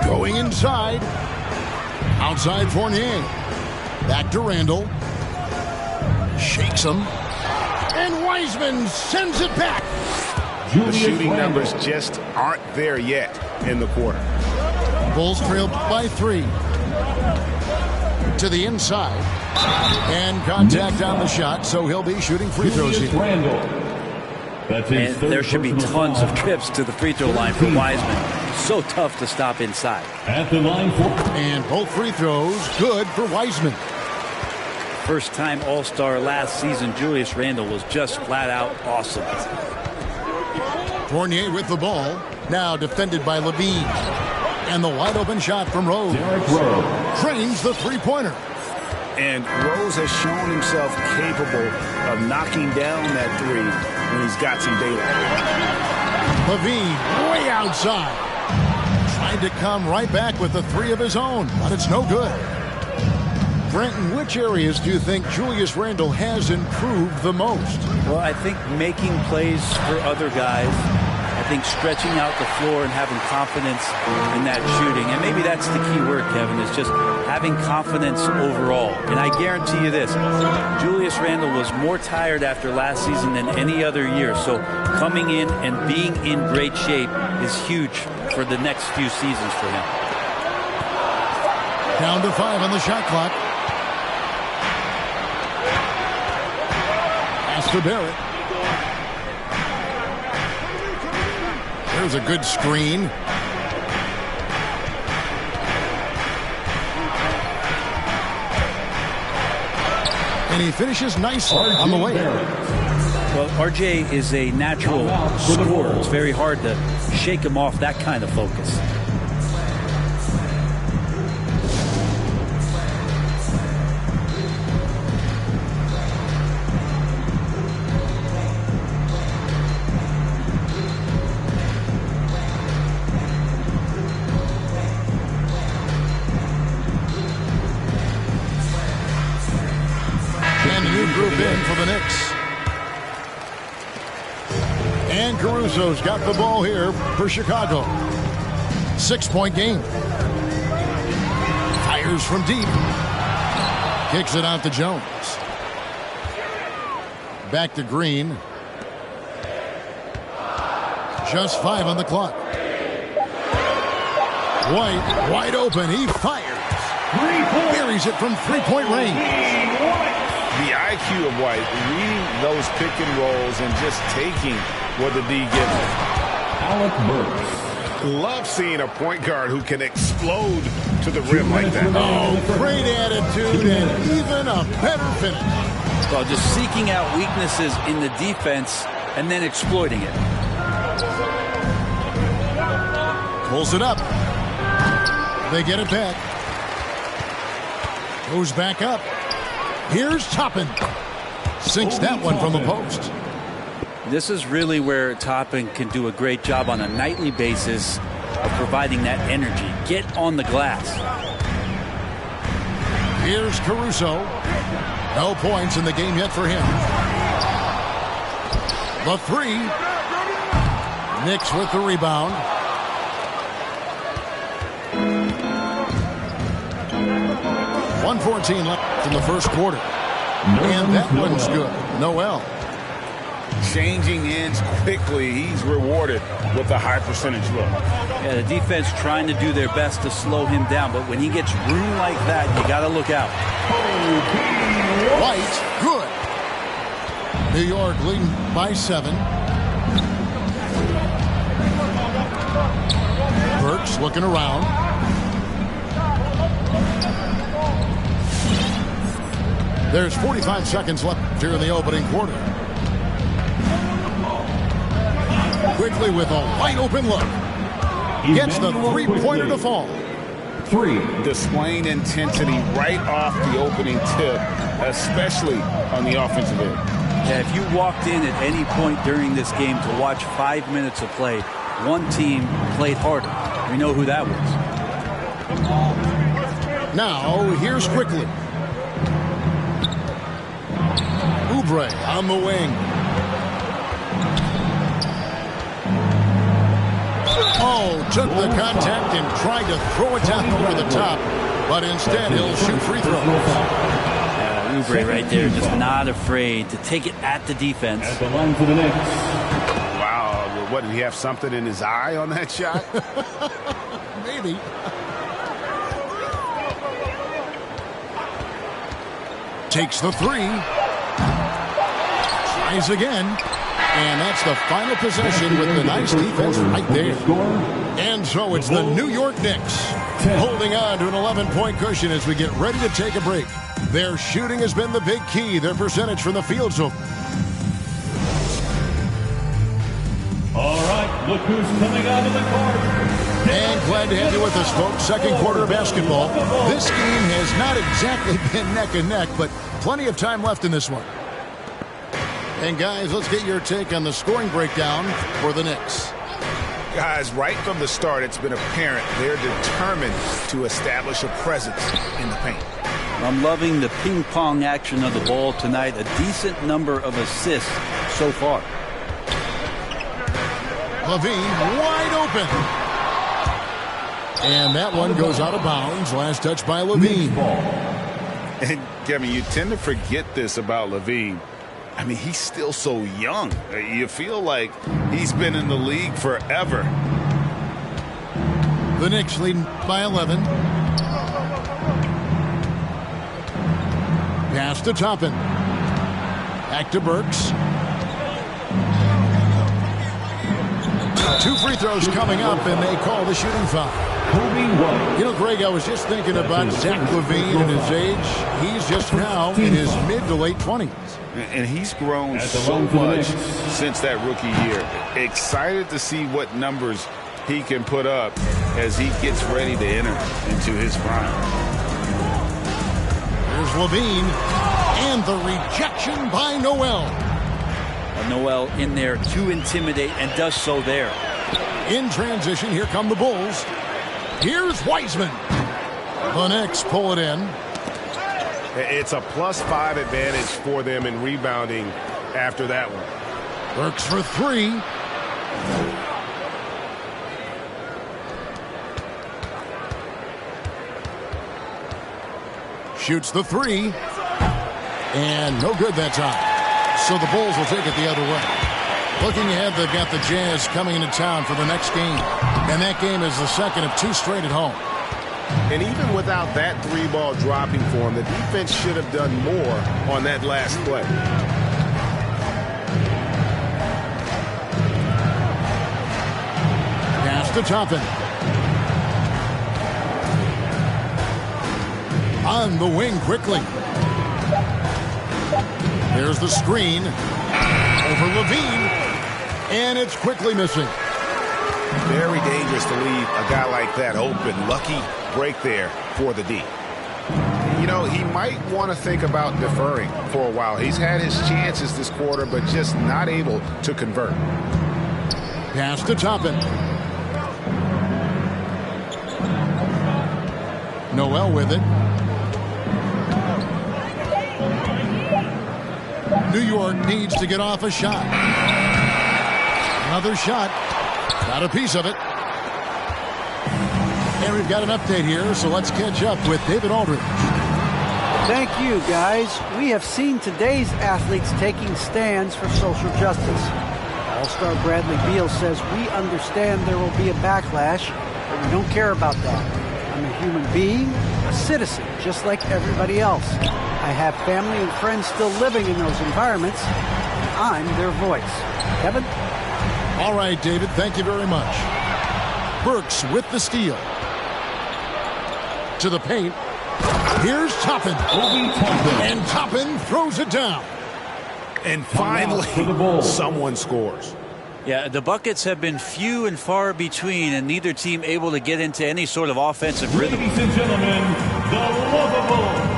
Going inside. Outside Fournier. Back to Randle. Shakes him. And Wiseman sends it back. The shooting numbers just aren't there yet in the quarter. Bulls trail by 3. To the inside. And contact on the shot, so he'll be shooting free throws here. And there should be tons of trips to the free throw line for Wiseman. So tough to stop inside. At the line for... And both free throws good for Wiseman. First-time All-Star last season, Julius Randle was just flat-out awesome. Fournier with the ball. Now defended by Levine. And the wide-open shot from Rose. Drains the three-pointer. And Rose has shown himself capable of knocking down that three when he's got some daylight. Levine way outside. Tried to come right back with the three of his own, but it's no good. Brenton, which areas do you think Julius Randle has improved the most? Well, I think making plays for other guys. I think stretching out the floor and having confidence in that shooting. And maybe that's the key word, Kevin, is just having confidence overall. And I guarantee you this, Julius Randle was more tired after last season than any other year. So coming in and being in great shape is huge for the next few seasons for him. Down to 5 on the shot clock. Pass to Barrett. There's a good screen. And he finishes nicely on the way. Well, RJ is a natural scorer. It's very hard to shake him off that kind of focus. For the Knicks. And Caruso's got the ball here for Chicago. 6-point game. Fires from deep. Kicks it out to Jones. Back to Green. Just 5 on the clock. White, wide open. He fires. Buries it from three-point range. The IQ of White, reading those pick and rolls and just taking what the D gives him. Alec Burks. Love seeing a point guard who can explode to the rim like that. Oh, great attitude and even a better finish. Well, just seeking out weaknesses in the defense and then exploiting it. Pulls it up. They get it back. Goes back up. Here's Toppin. Sinks that one from the post. This is really where Toppin can do a great job on a nightly basis of providing that energy. Get on the glass. Here's Caruso. No points in the game yet for him. The three. Knicks with the rebound. .114 left in the first quarter. And that one's good. Noel. Changing ends quickly. He's rewarded with a high percentage look. Yeah, the defense trying to do their best to slow him down, but when he gets room like that, you got to look out. White, good. New York leading by 7. Burks looking around. There's 45 seconds left here in the opening quarter. Quickly with a wide open look. Gets the three-pointer to fall. 3. Displaying intensity right off the opening tip, especially on the offensive end. Yeah, if you walked in at any point during this game to watch 5 minutes of play, one team played harder. We know who that was. Now, here's Quickly. Oubre on the wing. Oh, took the contact and tried to throw it down over the top, but instead he'll shoot free throws. Oubre right there, just not afraid to take it at the defense. At the line for the Knicks. Wow, what, did he have something in his eye on that shot? Maybe. Takes the three. Tries again. And that's the final possession with the nice defense right there. And so it's the New York Knicks holding on to an 11-point cushion as we get ready to take a break. Their shooting has been the big key. Their percentage from the field so. All right, look who's coming out of the court. And glad to have you with us, folks. Second quarter of basketball. This game has not exactly been neck and neck, but plenty of time left in this one. And guys, let's get your take on the scoring breakdown for the Knicks. Guys, right from the start, it's been apparent they're determined to establish a presence in the paint. I'm loving the ping-pong action of the ball tonight. A decent number of assists so far. Levine wide open. And that one goes out of bounds. Last touch by Levine. And, Kevin, you tend to forget this about Levine. I mean, he's still so young. You feel like he's been in the league forever. The Knicks leading by 11. Pass to Toppin. Back to Burks. 2 free throws coming up, and they call the shooting foul. You know, Greg, I was just thinking about Zach LaVine and his age. He's just now in his mid to late 20s. And he's grown so much since that rookie year. Excited to see what numbers he can put up as he gets ready to enter into his prime. Here's Levine. And the rejection by Noel. Noel in there to intimidate and does so there. In transition, here come the Bulls. Here's Wiseman. The Knicks pull it in. It's a +5 advantage for them in rebounding after that one. Burks for 3. Shoots the 3. And no good that time. So the Bulls will take it the other way. Looking ahead, they've got the Jazz coming into town for the next game. And that game is the second of 2 straight at home. And even without that 3-ball dropping for him, the defense should have done more on that last play. Pass to Toppin. On the wing quickly. There's the screen. Over Levine. And it's quickly missing. Very dangerous to leave a guy like that open. Lucky break there for the D. You know, he might want to think about deferring for a while. He's had his chances this quarter, but just not able to convert. Pass to Toppin. Noel with it. New York needs to get off a shot. Another shot. Got a piece of it. And we've got an update here, so let's catch up with David Aldridge. Thank you, guys. We have seen today's athletes taking stands for social justice. All-Star Bradley Beal says, we understand there will be a backlash, but we don't care about that. I'm a human being, a citizen, just like everybody else. I have family and friends still living in those environments, and I'm their voice. Kevin? All right, David, thank you very much. Burks with the steal. To the paint. Here's Toppin. And Toppin throws it down. And finally, someone scores. Yeah, the buckets have been few and far between, and neither team able to get into any sort of offensive rhythm. Ladies and gentlemen, the lovable.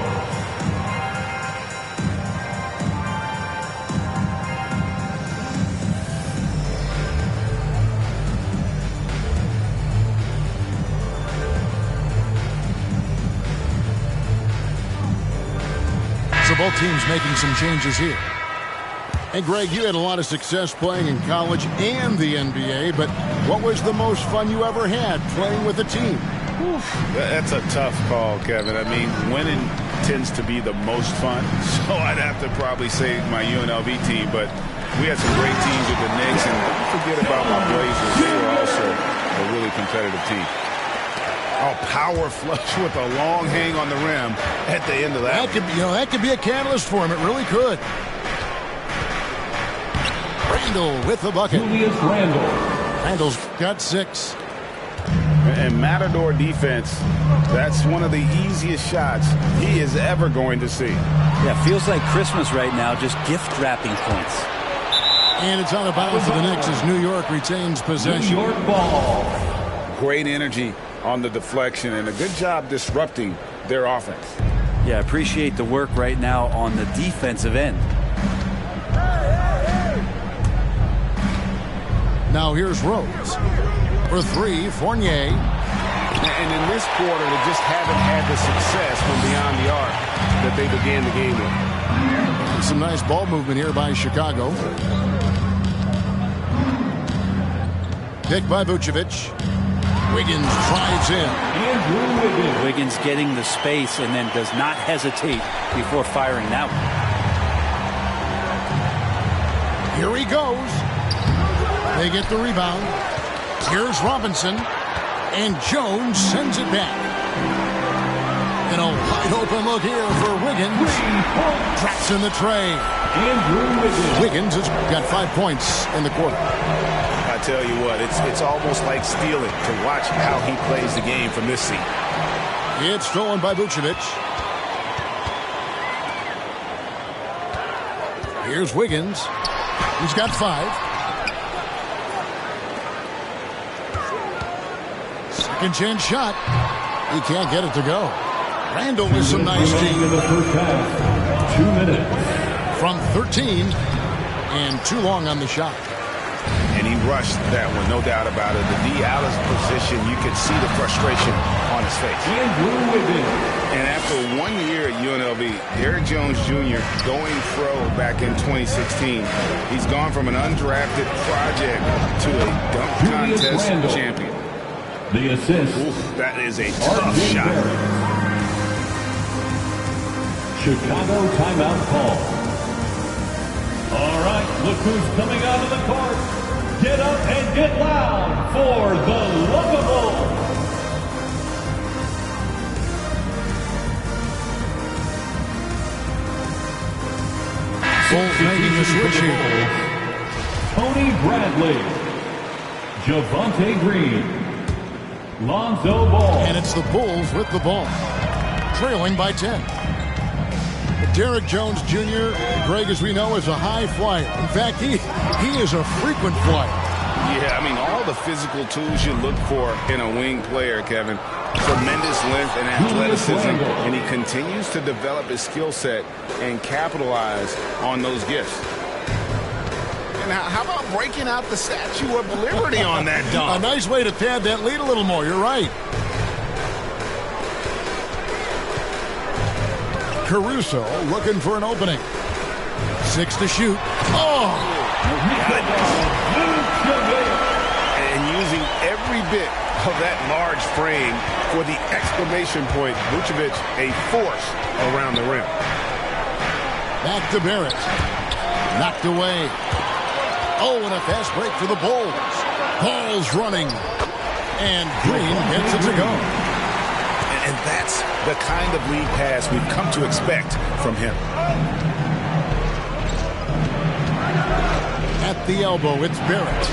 So both teams making some changes here. And Greg, you had a lot of success playing in college and the NBA, but what was the most fun you ever had playing with a team? Oof, that's a tough call, Kevin. I mean, winning tends to be the most fun, so I'd have to probably say my UNLV team, but we had some great teams with the Knicks, and don't forget about my Blazers. They were also a really competitive team. Oh, power flush with a long hang on the rim at the end of that. That could be a catalyst for him. It really could. Randall with the bucket. Julius Randall. Randall's got 6. And Matador defense, that's one of the easiest shots he is ever going to see. Yeah, feels like Christmas right now, just gift wrapping points. And it's out of bounds for the Knicks as New York retains possession. New York ball. Great energy on the deflection and a good job disrupting their offense. Yeah, appreciate the work right now on the defensive end. Now here's Rose. For 3, Fournier. And in this quarter, they just haven't had the success from beyond the arc that they began the game with. Some nice ball movement here by Chicago. Picked by Vucevic. Wiggins drives in. Wiggins getting the space and then does not hesitate before firing that one. Here he goes. They get the rebound. Here's Robinson. And Jones sends it back. And a wide open look here for Wiggins. Tracks in the tray. Wiggins has got 5 points in the quarter. I tell you what, it's almost like stealing to watch how he plays the game from this seat. It's stolen by Vucevic. Here's Wiggins. He's got 5. Second chance shot. He can't get it to go. Randall with some nice deep. In the first half, 2 minutes. From 13 and too long on the shot. And he rushed that one, no doubt about it. The D out of position, you could see the frustration on his face. And after 1 year at UNLV, Derrick Jones Jr. going pro back in 2016. He's gone from an undrafted project to a dunk contest champion. The assist. Ooh, that is a tough shot. Chicago timeout call. All right, look who's coming out of the court. Get up and get loud for the Lovable. Bulls making the switch here. Tony Bradley, Javonte Green, Lonzo Ball. And it's the Bulls with the ball, trailing by 10. Derrick Jones Jr., Greg, as we know, is a high flyer. In fact, he is a frequent flyer. Yeah, I mean, all the physical tools you look for in a wing player, Kevin. Tremendous length and athleticism, and he continues to develop his skill set and capitalize on those gifts. And how about breaking out the Statue of Liberty on that dunk? A nice way to pad that lead a little more. You're right. Caruso looking for an opening. 6 to shoot. Oh! And using every bit of that large frame for the exclamation point. Vucevic, a force around the rim. Back to Barrett. Knocked away. Oh, and a fast break for the Bulls. Ball's running. And Green gets it to go. And that's the kind of lead pass we've come to expect from him. At the elbow, it's Barrett.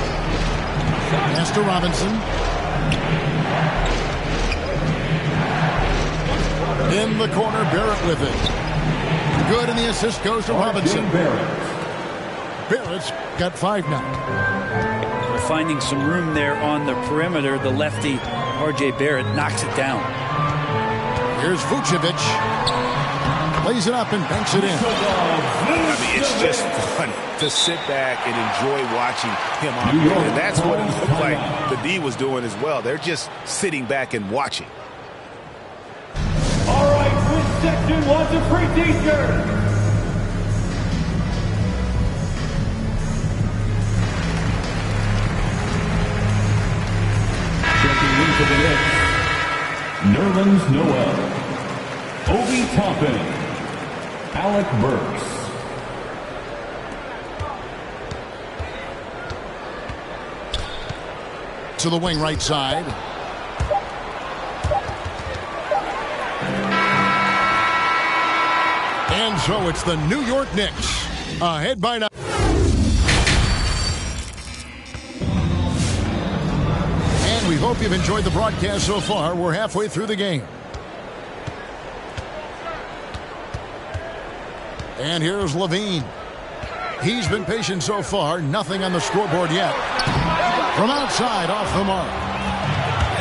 Pass to Robinson. In the corner, Barrett with it. Good, and the assist goes to Robinson. Barrett's got 5 now. They're finding some room there on the perimeter. The lefty, R.J. Barrett, knocks it down. Here's Vucevic. Lays it up and banks it in. I mean, it's just fun to sit back and enjoy watching him operate. And that's what it looked like the D was doing as well. They're just sitting back and watching. All right, which section wants a free t-shirt? Checking into the Knicks, Nerlens Noel, Obi Toppin, Alec Burks. To the wing right side. And so it's the New York Knicks ahead by 9. And we hope you've enjoyed the broadcast so far. We're halfway through the game. And here's Levine. He's been patient so far. Nothing on the scoreboard yet. From outside, off the mark.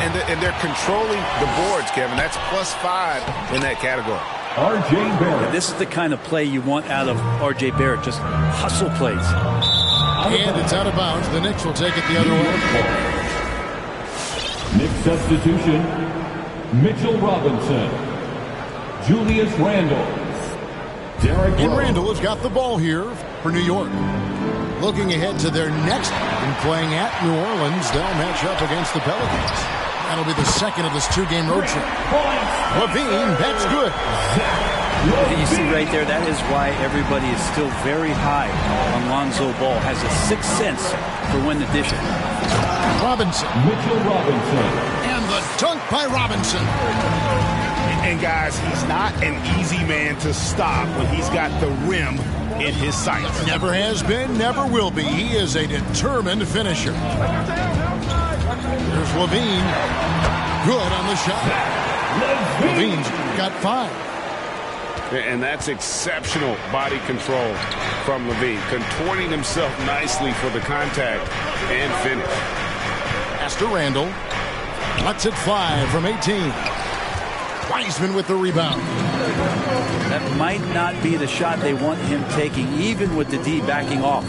And they're controlling the boards, Kevin. That's +5 in that category. R.J. Barrett. This is the kind of play you want out of R.J. Barrett. Just hustle plays. And it's out of bounds. The Knicks will take it the other way. Knicks substitution. Mitchell Robinson. Julius Randle. Derrick And Rose. Randle has got the ball here for New York. Looking ahead to their next game, playing at New Orleans, they'll match up against the Pelicans. That'll be the second of this 2-game road trip. Levine, that's good. You see right there, that is why everybody is still very high on Lonzo Ball. Has a sixth sense for when to dish it. Robinson. Mitchell Robinson. And the dunk by Robinson. And guys, he's not an easy man to stop when he's got the rim in his sights. Never has been, never will be. He is a determined finisher. Here's Levine. Good on the shot. Levine's got 5. And that's exceptional body control from Levine. Contorting himself nicely for the contact and finish. Pass to Randle. Lets it fly from 18. Wiseman with the rebound. That might not be the shot they want him taking, even with the D backing off.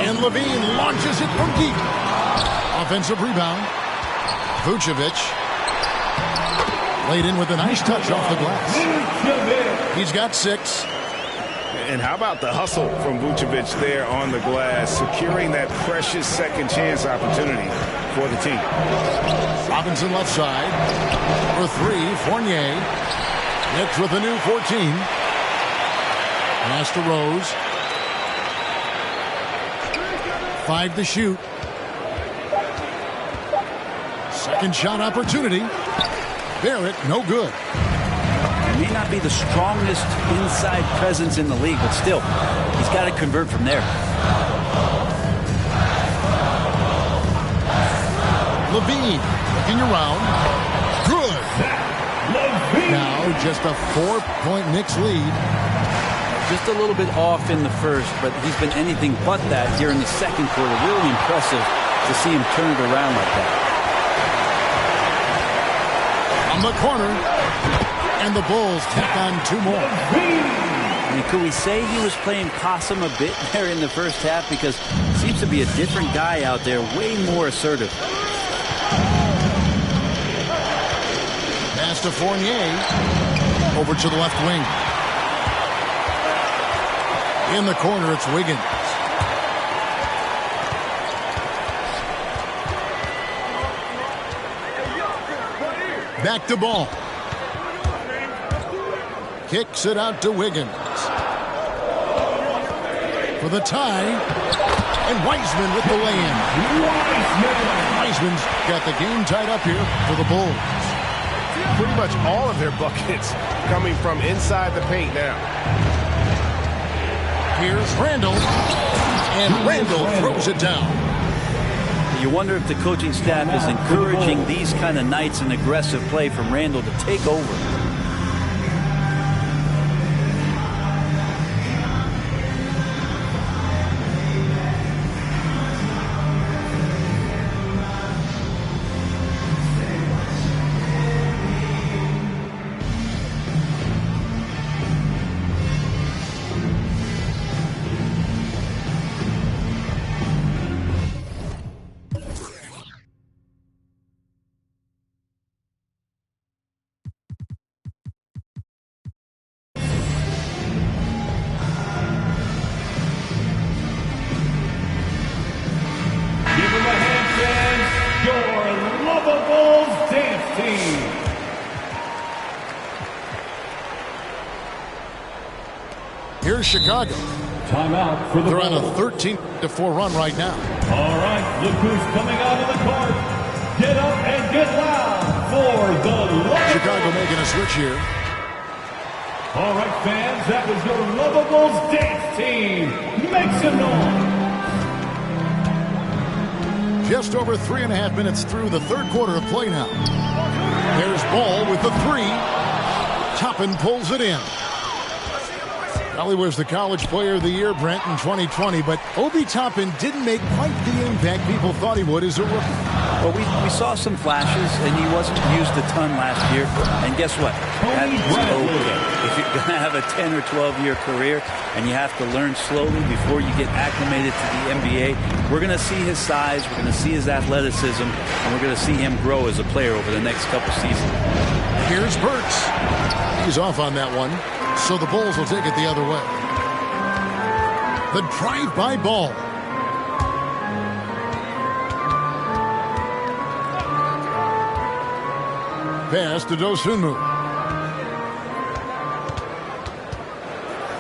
And Levine launches it from deep. Offensive rebound. Vucevic. Laid in with a nice touch off the glass. He's got 6. And how about the hustle from Vucevic there on the glass, securing that precious second chance opportunity for the team. Robinson left side. For 3, Fournier. Knicks with a new 14. Pass to Rose. 5 to shoot. Second shot opportunity. Barrett, no good. He may not be the strongest inside presence in the league, but still, he's got to convert from there. Levine looking around. Good. Now just a 4-point Knicks lead. Just a little bit off in the first, but he's been anything but that here in the second quarter. Really impressive to see him turn it around like that. On the corner, and the Bulls tack on 2 more. I mean, could we say he was playing possum a bit there in the first half? Because he seems to be a different guy out there, way more assertive. Pass to Fournier. Over to the left wing. In the corner, it's Wiggins. Back to Ball. Kicks it out to Wiggins. For the tie. And Wiseman with the lay-in. Wiseman's got the game tied up here for the Bulls. Pretty much all of their buckets coming from inside the paint now. Here's Randall. And Randall throws it down. You wonder if the coaching staff is encouraging these kind of nights and aggressive play from Randall to take over. Here's Chicago. Timeout for the They're on a Bulls. 13-4 run right now. All right, look who's coming out of the court. Get up and get loud for the Love Chicago making a switch here. All right, fans, that was your Lovables dance team. Make some noise. Just over 3.5 minutes through the third quarter of play now. There's Ball with the 3. Toppin pulls it in. Well, he was the College Player of the Year, Brent, in 2020, but Obi Toppin didn't make quite the impact people thought he would as a rookie. Well, we saw some flashes, and he wasn't used a ton last year. And guess what? That's okay. If you're going to have a 10 or 12-year career and you have to learn slowly before you get acclimated to the NBA, we're going to see his size, we're going to see his athleticism, and we're going to see him grow as a player over the next couple seasons. Here's Burks. He's off on that one, so the Bulls will take it the other way. The drive-by Ball. Pass to Dosunmu.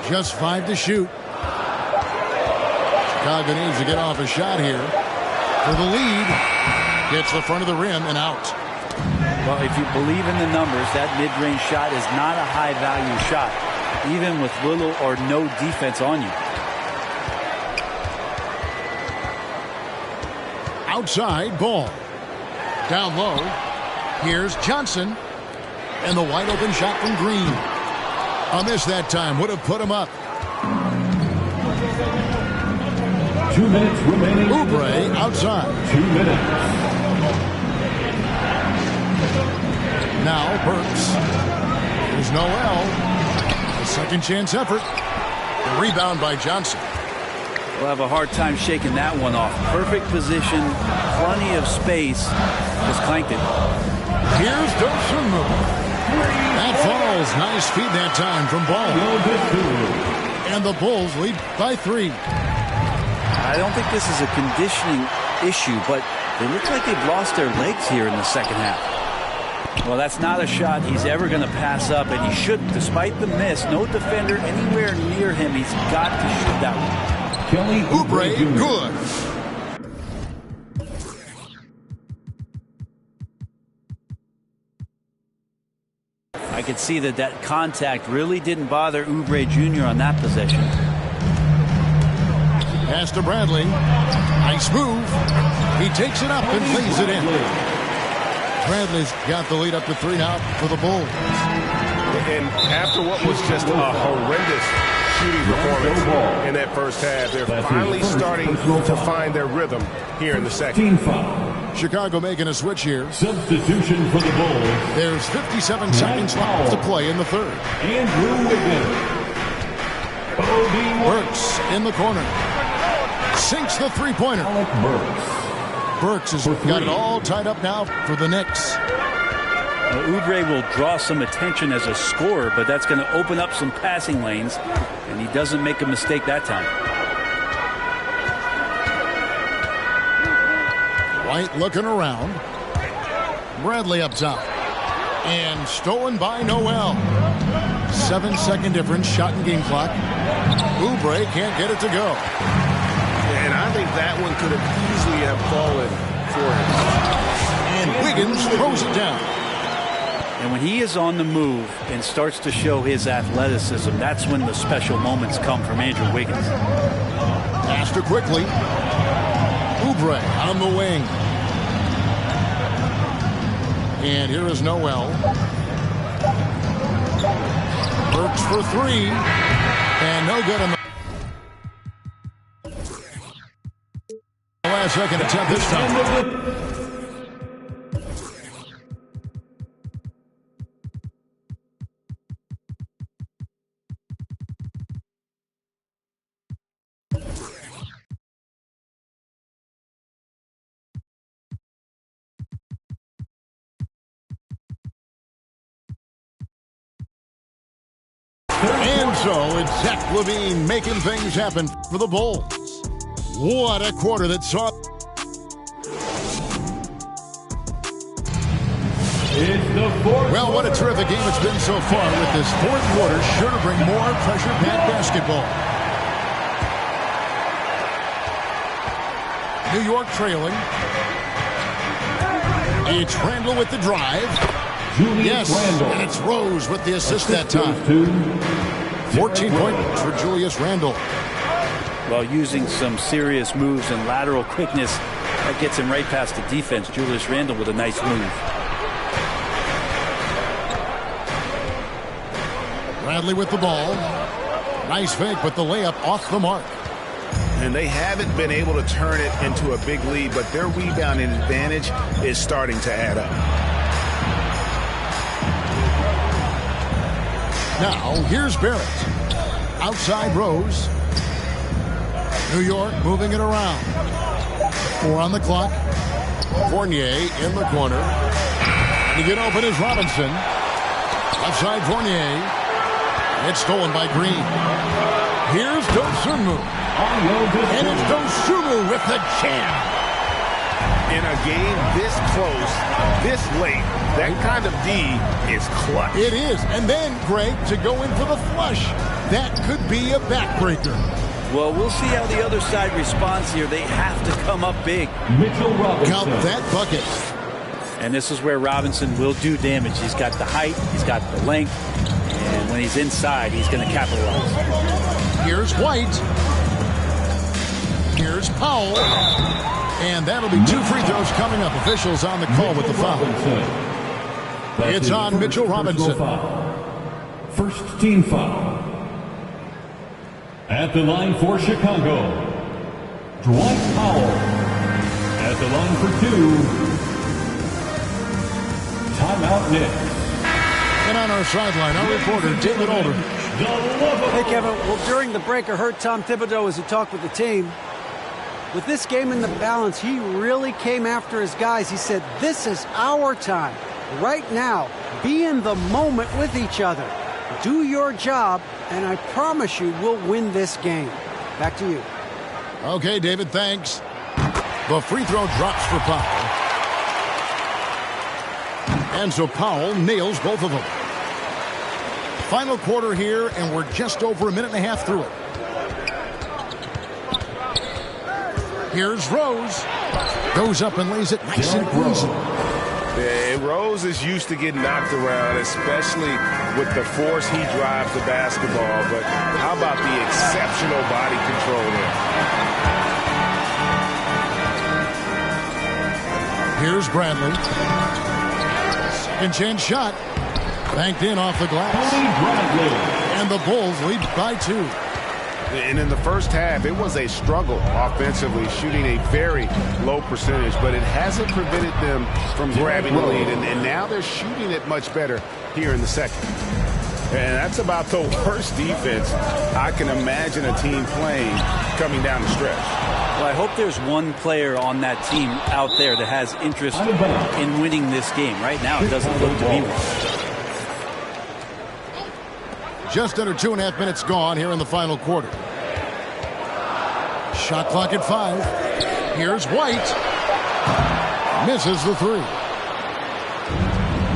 Just 5 to shoot. Chicago needs to get off a shot here. For the lead. Gets the front of the rim and out. Well, if you believe in the numbers, that mid-range shot is not a high-value shot, even with little or no defense on you. Outside Ball. Down low. Here's Johnson. And the wide open shot from Green. A miss that time. Would have put him up. 2 minutes remaining. Oubre outside. 2 minutes. Now Burks. There's Noel. A second chance effort. The rebound by Johnson. We'll have a hard time shaking that one off. Perfect position, plenty of space. Just clanked it. Here's Dosunmu. That falls. Nice feed that time from Ball. And the Bulls lead by 3. I don't think this is a conditioning issue, but it looks like they've lost their legs here in the second half. Well, that's not a shot he's ever going to pass up, and he shouldn't. Despite the miss, no defender anywhere near him. He's got to shoot that one. Kelly Oubre, good. I could see that contact really didn't bother Oubre Jr. on that possession. Pass to Bradley. Nice move. He takes it up and plays it in. Bradley's got the lead up to 3 now for the Bulls. And after what was just a horrendous shooting performance in that first half, they're finally starting to find their rhythm here in the second. Chicago making a switch here. Substitution for the Bulls. There's 57 seconds left to play in the third. Andrew Wiggins. Burks in the corner. Sinks the three-pointer. Burks has got it all tied up now for the Knicks. Well, Oubre will draw some attention as a scorer, but that's going to open up some passing lanes, and he doesn't make a mistake that time. White looking around. Bradley up top. And stolen by Noel. 7-second difference, shot and game clock. Oubre can't get it to go. And I think that one could have easily have fallen for him. And Wiggins throws it down. And when he is on the move and starts to show his athleticism, that's when the special moments come from Andrew Wiggins. Faster quickly. Oubre on the wing. And here is Noel. Burks for 3. And no good on the last second attempt this time. And so it's Zach LaVine making things happen for the Bulls. What a quarter that saw. Well, what a terrific game it's been so far with this fourth quarter. Sure to bring more pressure-packed basketball. New York trailing. It's Randle with the drive. Yes, and it's Rose with the assist that time. 14 points for Julius Randle. While using some serious moves and lateral quickness, that gets him right past the defense. Julius Randle with a nice move. Bradley with the ball. Nice fake, but the layup off the mark. And they haven't been able to turn it into a big lead, but their rebounding advantage is starting to add up. Now, here's Barrett. Outside Rose. New York moving it around. 4 on the clock. Fournier in the corner. To get open is Robinson. Outside Fournier. It's stolen by Green. Here's Dosunmu. And it's Dosunmu with the jam. In a game this close, this late, that kind of D is clutch. It is. And then, Greg, to go in for the flush. That could be a backbreaker. Well, we'll see how the other side responds here. They have to come up big. Mitchell Robinson. Count that bucket. And this is where Robinson will do damage. He's got the height, he's got the length, and when he's inside, he's going to capitalize. Here's White. Here's Powell. And that'll be 2 free throws coming up. Officials on the call with the foul. It's on Mitchell Robinson. First team foul. At the line for Chicago, Dwight Powell. At the line for 2. Timeout Knicks. And on our sideline, our reporter, David Aldridge. Hey, Kevin. Well, during the break, I heard Tom Thibodeau as he talked with the team. With this game in the balance, he really came after his guys. He said, this is our time. Right now, be in the moment with each other. Do your job, and I promise you we'll win this game. Back to you. Okay, David, thanks. The free throw drops for Powell. And so Powell nails both of them. Final quarter here, and we're just over a minute and a half through it. Here's Rose. Goes up and lays it nice and easy. Yeah, Rose is used to getting knocked around, especially with the force he drives the basketball. But how about the exceptional body control there? Here's Bradley. Second chance shot. Banked in off the glass. And the Bulls lead by 2. And in the first half, it was a struggle offensively, shooting a very low percentage, but it hasn't prevented them from grabbing the lead. And now they're shooting it much better here in the second. And that's about the worst defense I can imagine a team playing coming down the stretch. Well, I hope there's one player on that team out there that has interest in winning this game. Right now, it doesn't look to be one. Just under 2.5 minutes gone here in the final quarter. Shot clock at 5. Here's White. Misses the 3.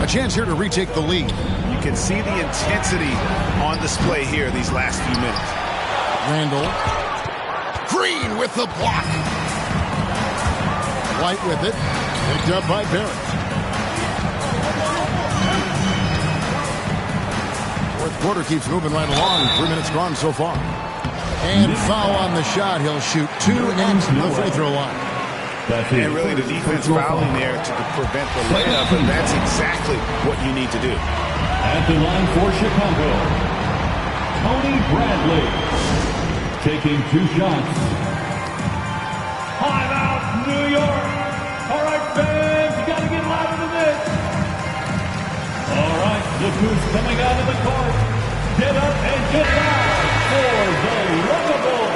A chance here to retake the lead. You can see the intensity on display here these last few minutes. Randall. Green with the block. White with it. Picked up by Barrett. Fourth quarter keeps moving right along. 3 minutes gone so far. And foul on the shot. He'll shoot 2 and the free throw line. And really the defense fouling there to prevent the layup, and that's exactly what you need to do. At the line for Chicago, Tony Bradley taking 2 shots. Timeout, New York. All right, fans, you got to get louder than this. All right, look who's coming out of the court. Get up and get loud for the Lovable.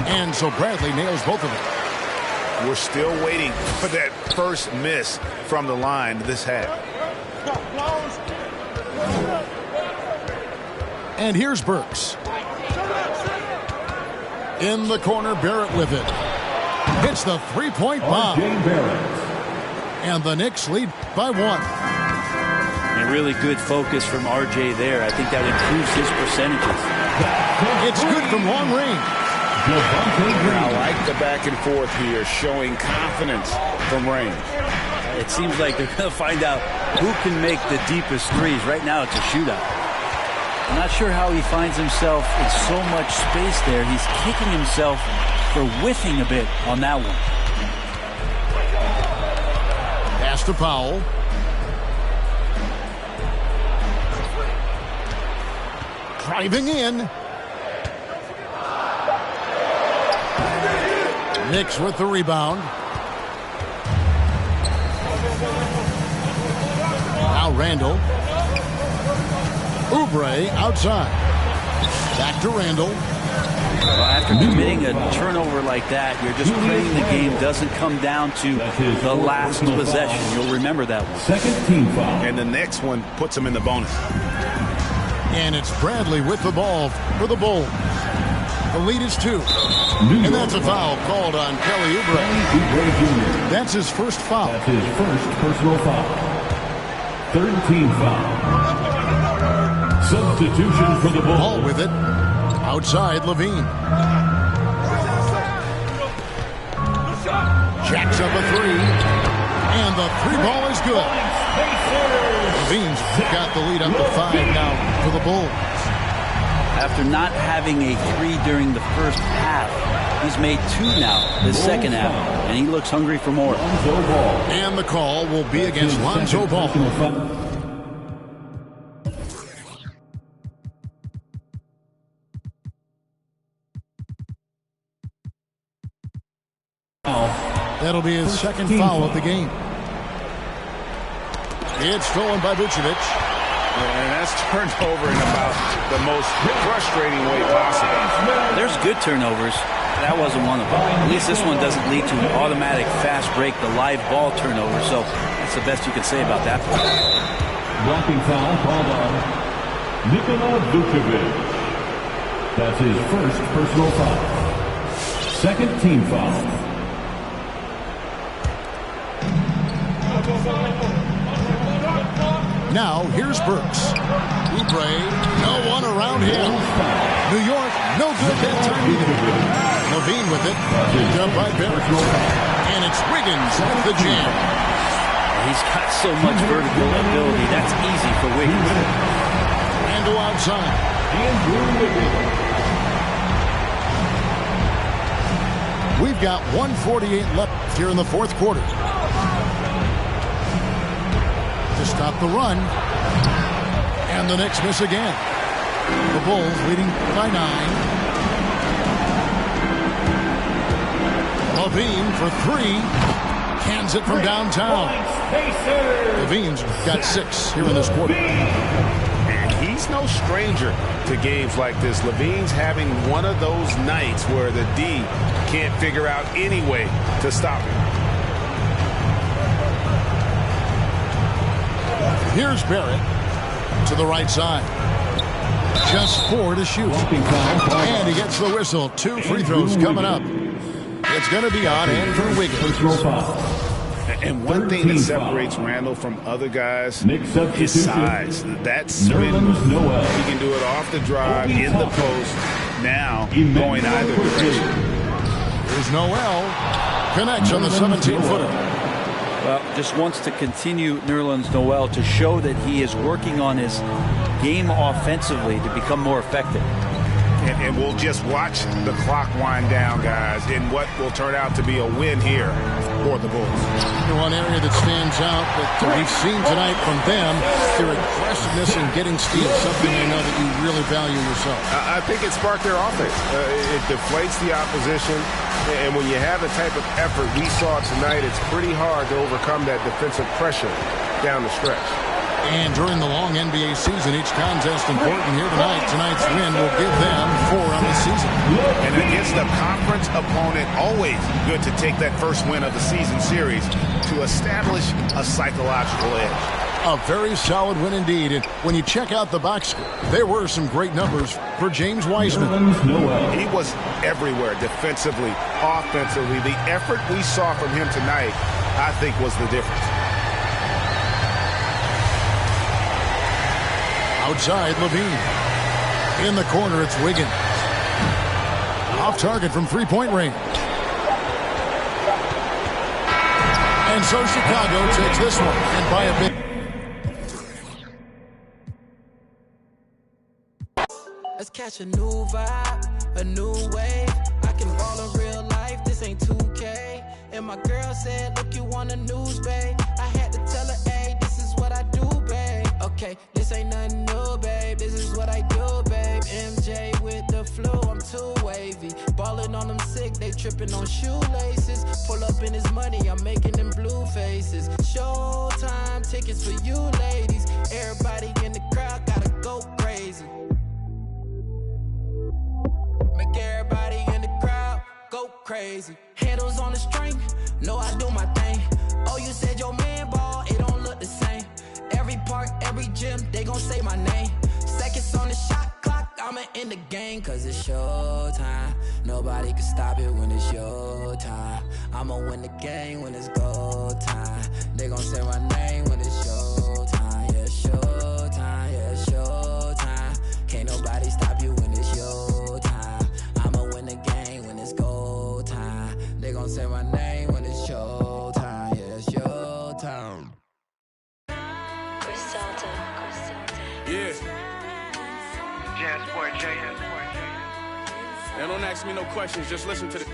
And so Bradley nails both of them. We're still waiting for that first miss from the line this half. And here's Burks. In the corner, Barrett with it. Hits the three-point bomb. And the Knicks lead by 1. And really good focus from RJ there. I think that improves his percentages. It's good from long range. I like the back and forth here, showing confidence from range. It seems like they're going to find out who can make the deepest threes. Right now, it's a shootout. I'm not sure how he finds himself in so much space there. He's kicking himself for whiffing a bit on that one. Pass to Powell. Driving in. Knicks with the rebound. Now Randall. Oubre outside. Back to Randall. Well, after committing a turnover like that, you're just praying the game doesn't come down to the last possession. You'll remember that one. Second team foul. And the next one puts them in the bonus. And it's Bradley with the ball for the Bulls. The lead is 2. And that's a foul called on Kelly Oubre. That's his first foul. That's his first personal foul. Third team foul. Substitution for the Bulls. Ball with it. Outside Levine. Jacks up a 3. And the 3 ball is good. Levine's got the lead up to 5 now for the Bulls. After not having a 3 during the first half, he's made 2 now this second half, and he looks hungry for more. And the call will be against Lonzo Ball. That'll be his second foul of the game. It's stolen by Vucevic. And that's turned over in about the most frustrating way possible. There's good turnovers. That wasn't one of them. At least this one doesn't lead to an automatic fast break, the live ball turnover. So that's the best you can say about that. Blocking foul called on Vucevic. That's his first personal foul. Second team foul. Now, here's Burks. Oubre, no one around him. New York, no good that time either. Levine with it. Jump by Barrett. And it's Wiggins off the jam. He's got so much vertical ability. That's easy for Wiggins. And to outside. We've got 1:48 left here in the fourth quarter. To stop the run. And the Knicks miss again. The Bulls leading by 9. Levine for 3. Cans it from downtown. Levine's got 6 here in this quarter. And he's no stranger to games like this. Levine's having one of those nights where the D can't figure out any way to stop him. Here's Barrett to the right side. Just 4 to shoot. And he gets the whistle. 2 free throws coming up. It's going to be on Andrew Wiggins. And one thing that separates Randall from other guys, his size. That spin move. He can do it off the drive, in the post, now going either direction. Here's Noel. Connects on the 17-footer. Well, just wants to continue Nerlens Noel to show that he is working on his game offensively to become more effective. And we'll just watch the clock wind down, guys, in what will turn out to be a win here for the Bulls. One area that stands out that we've seen tonight from them, their aggressiveness in getting steals, something I know that you really value yourself. I think it sparked their offense. It deflates the opposition, and when you have the type of effort we saw tonight, it's pretty hard to overcome that defensive pressure down the stretch. And during the long NBA season, each contest important here tonight. Tonight's win will give them 4 on the season. And against a conference opponent, always good to take that first win of the season series to establish a psychological edge. A very solid win indeed. And when you check out the box score, there were some great numbers for James Wiseman. He was everywhere defensively, offensively. The effort we saw from him tonight, I think, was the difference. Outside, Levine. In the corner, it's Wiggins. Off target from three-point range. And so Chicago takes this one, and by a bit. Let's catch a new vibe, a new wave. I can ball in real life, this ain't 2K. And my girl said, look, you on the news, babe. I had to tell her, hey, this is what I do, babe. Okay, this ain't nothing new, babe. This is what I do, babe. MJ with the flu, I'm too wavy. Ballin' on them sick, they trippin' on shoelaces. Pull up in his money, I'm making them blue faces. Showtime tickets for you ladies. Everybody in the crowd gotta go crazy. Make everybody in the crowd go crazy. Handles on the string, know I do my thing. Oh, you said your man ball, it don't look the same. Every park, every gym, they gon' say my name. Seconds on the shot clock, I'ma in the game. Cause it's showtime, nobody can stop it when it's your time. I'ma win the game when it's go time. They gon' say my name when it's showtime. Yeah, showtime, yeah, showtime. Can't nobody stop you when it's your time. I'ma win the game when it's go time. They gon' say my name when it's showtime. Yeah, it's showtime. Yeah. Now don't ask me no questions, just listen to the.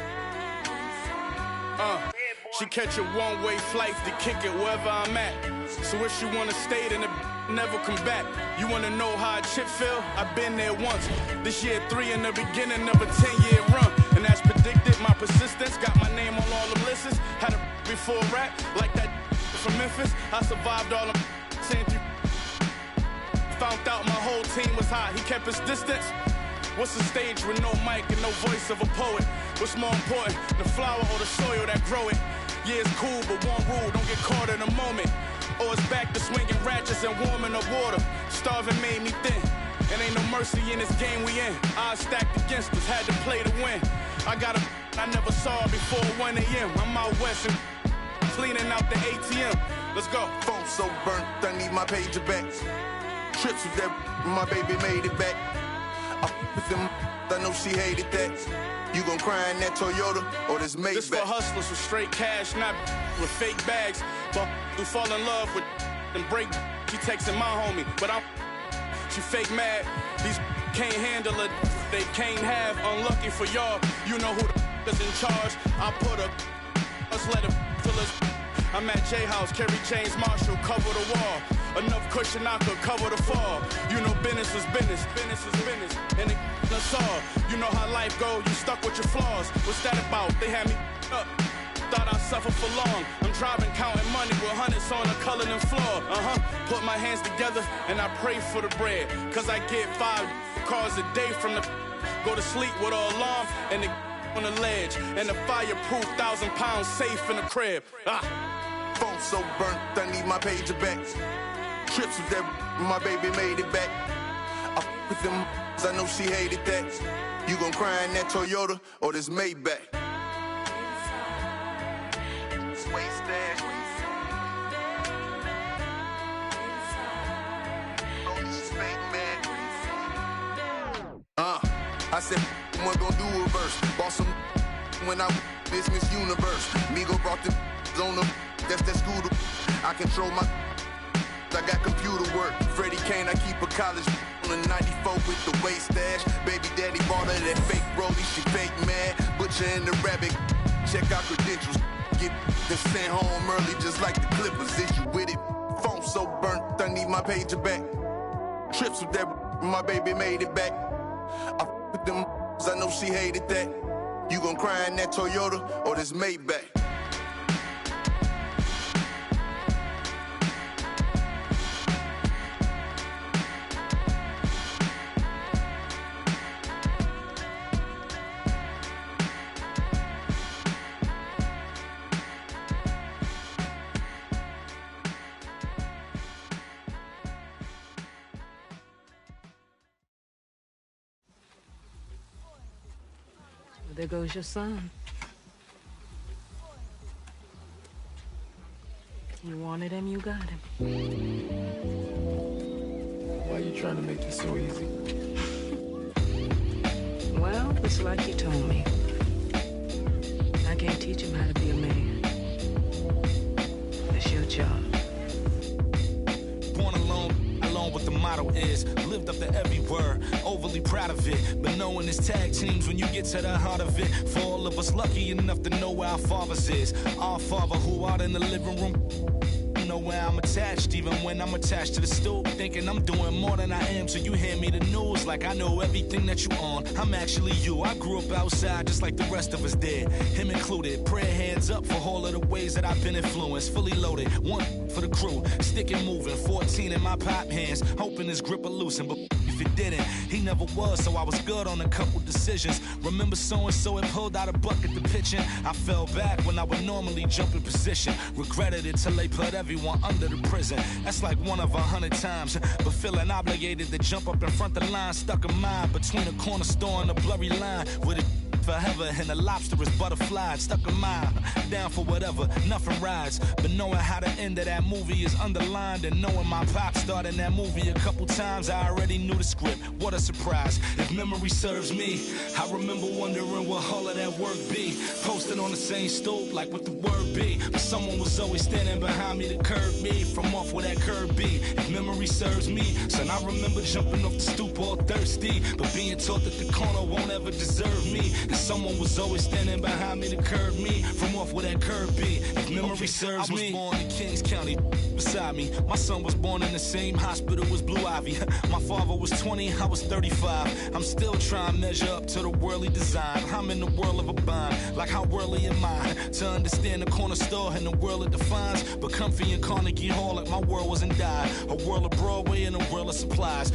She catch a one-way flight to kick it wherever I'm at. So if she wanna stay, then it never come back. You wanna know how a chip feel? I've been there once. This year 3 in the beginning of a 10-year run. And as predicted, my persistence got my name on all the lists. Had a before rap, like that from Memphis. I survived all them saying you. Found out my whole team was hot. He kept his distance. What's a stage with no mic and no voice of a poet? What's more important, the flower or the soil that grow it? Yeah, it's cool, but one rule, don't get caught in a moment. Or it's back to swinging ratchets and warming the water. Starving made me thin, and ain't no mercy in this game we in. Odds stacked against us, had to play to win. I got a I never saw before 1 a.m. I'm out west and cleaning out the ATM. Let's go. Phone so burnt, I need my pager back. Trips with that, my baby made it back. I with them, I know she hated that. You gon' cry in that Toyota or this Maybach? This for hustlers with straight cash, not with fake bags. But who fall in love with and break. She texting my homie, but she fake mad. These can't handle it, they can't have. Unlucky for y'all, you know who the is in charge. I put a, let's let it till us. I'm at J House, Kerry James Marshall, cover the wall. Enough cushion I could cover the fall. You know business is business, business is business. And that's all. You know how life go, you stuck with your flaws. What's that about? They had me up. Thought I'd suffer for long. I'm driving, counting money with hundreds on the coloring floor. Put my hands together and I pray for the bread. Cause I get 5 cars a day from the go to sleep with an alarm and the on the ledge. And the fireproof 1,000 pounds safe in the crib. Phone so burnt, I need my pager back. Trips with that, my baby made it back. I with them, I know she hated that. You gon' cry in that Toyota or this Maybach? I said, one gon' do a verse. Bought some when I this Miss Universe. Migo brought the on the, that's that scooter. I control my, I got computer work. Freddie Kane, I keep a college on the 94 with the waist stash. Baby daddy bought her that fake rollie, she fake mad. Butcher in the rabbit, check out credentials. Get the sent home early just like the Clippers. Is you with it? Phone so burnt, I need my pager back. Trips with that, my baby made it back. I with them, I know she hated that. You gon' cry in that Toyota or this Maybach? There goes your son. You wanted him, you got him. Why are you trying to make this so easy? Well, it's like you told me. I can't teach him how to be a man. It's your job. Born alone what the motto is. Lived up to every word, overly proud of it. But knowing it's tag teams when you get to the heart of it. For all of us lucky enough to know where our fathers is. Our father who out in the living room. Know where I'm attached, even when I'm attached to the stool. Thinking I'm doing more than I am, so you hand me the news like I know everything that you on. I'm actually you. I grew up outside just like the rest of us did, him included. Prayer hands up for all of the ways that I've been influenced. Fully loaded, one for the crew, stick and moving. 14 in my pop hands, hoping his grip will loosen, but if it didn't, he never was, so I was good on a couple decisions. Remember so-and-so had pulled out a bucket to pitching. I fell back when I would normally jump in position. Regretted it till they put everyone under the prison. That's like 1 of 100 times. But feeling obligated to jump up in front of the line, stuck a mind between a corner store and a blurry line. With it forever and the lobster is butterflied. Stuck a mile, down for whatever, nothing rides. But knowing how the end of that movie is underlined, and knowing my pop starred in that movie a couple times, I already knew the script. What a surprise. If memory serves me, I remember wondering what all of that work be. Posted on the same stoop like what the word be. But someone was always standing behind me to curb me from off where that curb be. If memory serves me, son, I remember jumping off the stoop all thirsty, but being taught that the corner won't ever deserve me. Someone was always standing behind me to curb me from off where that curb be. If memory serves me, I was born in Kings County, beside me. My son was born in the same hospital as Blue Ivy. My father was 20, I was 35. I'm still trying to measure up to the worldly design. I'm in the world of a bind, like how worldly am I? To understand the corner store and the world it defines. But comfy in Carnegie Hall like my world wasn't died. A world of Broadway and a world of supplies.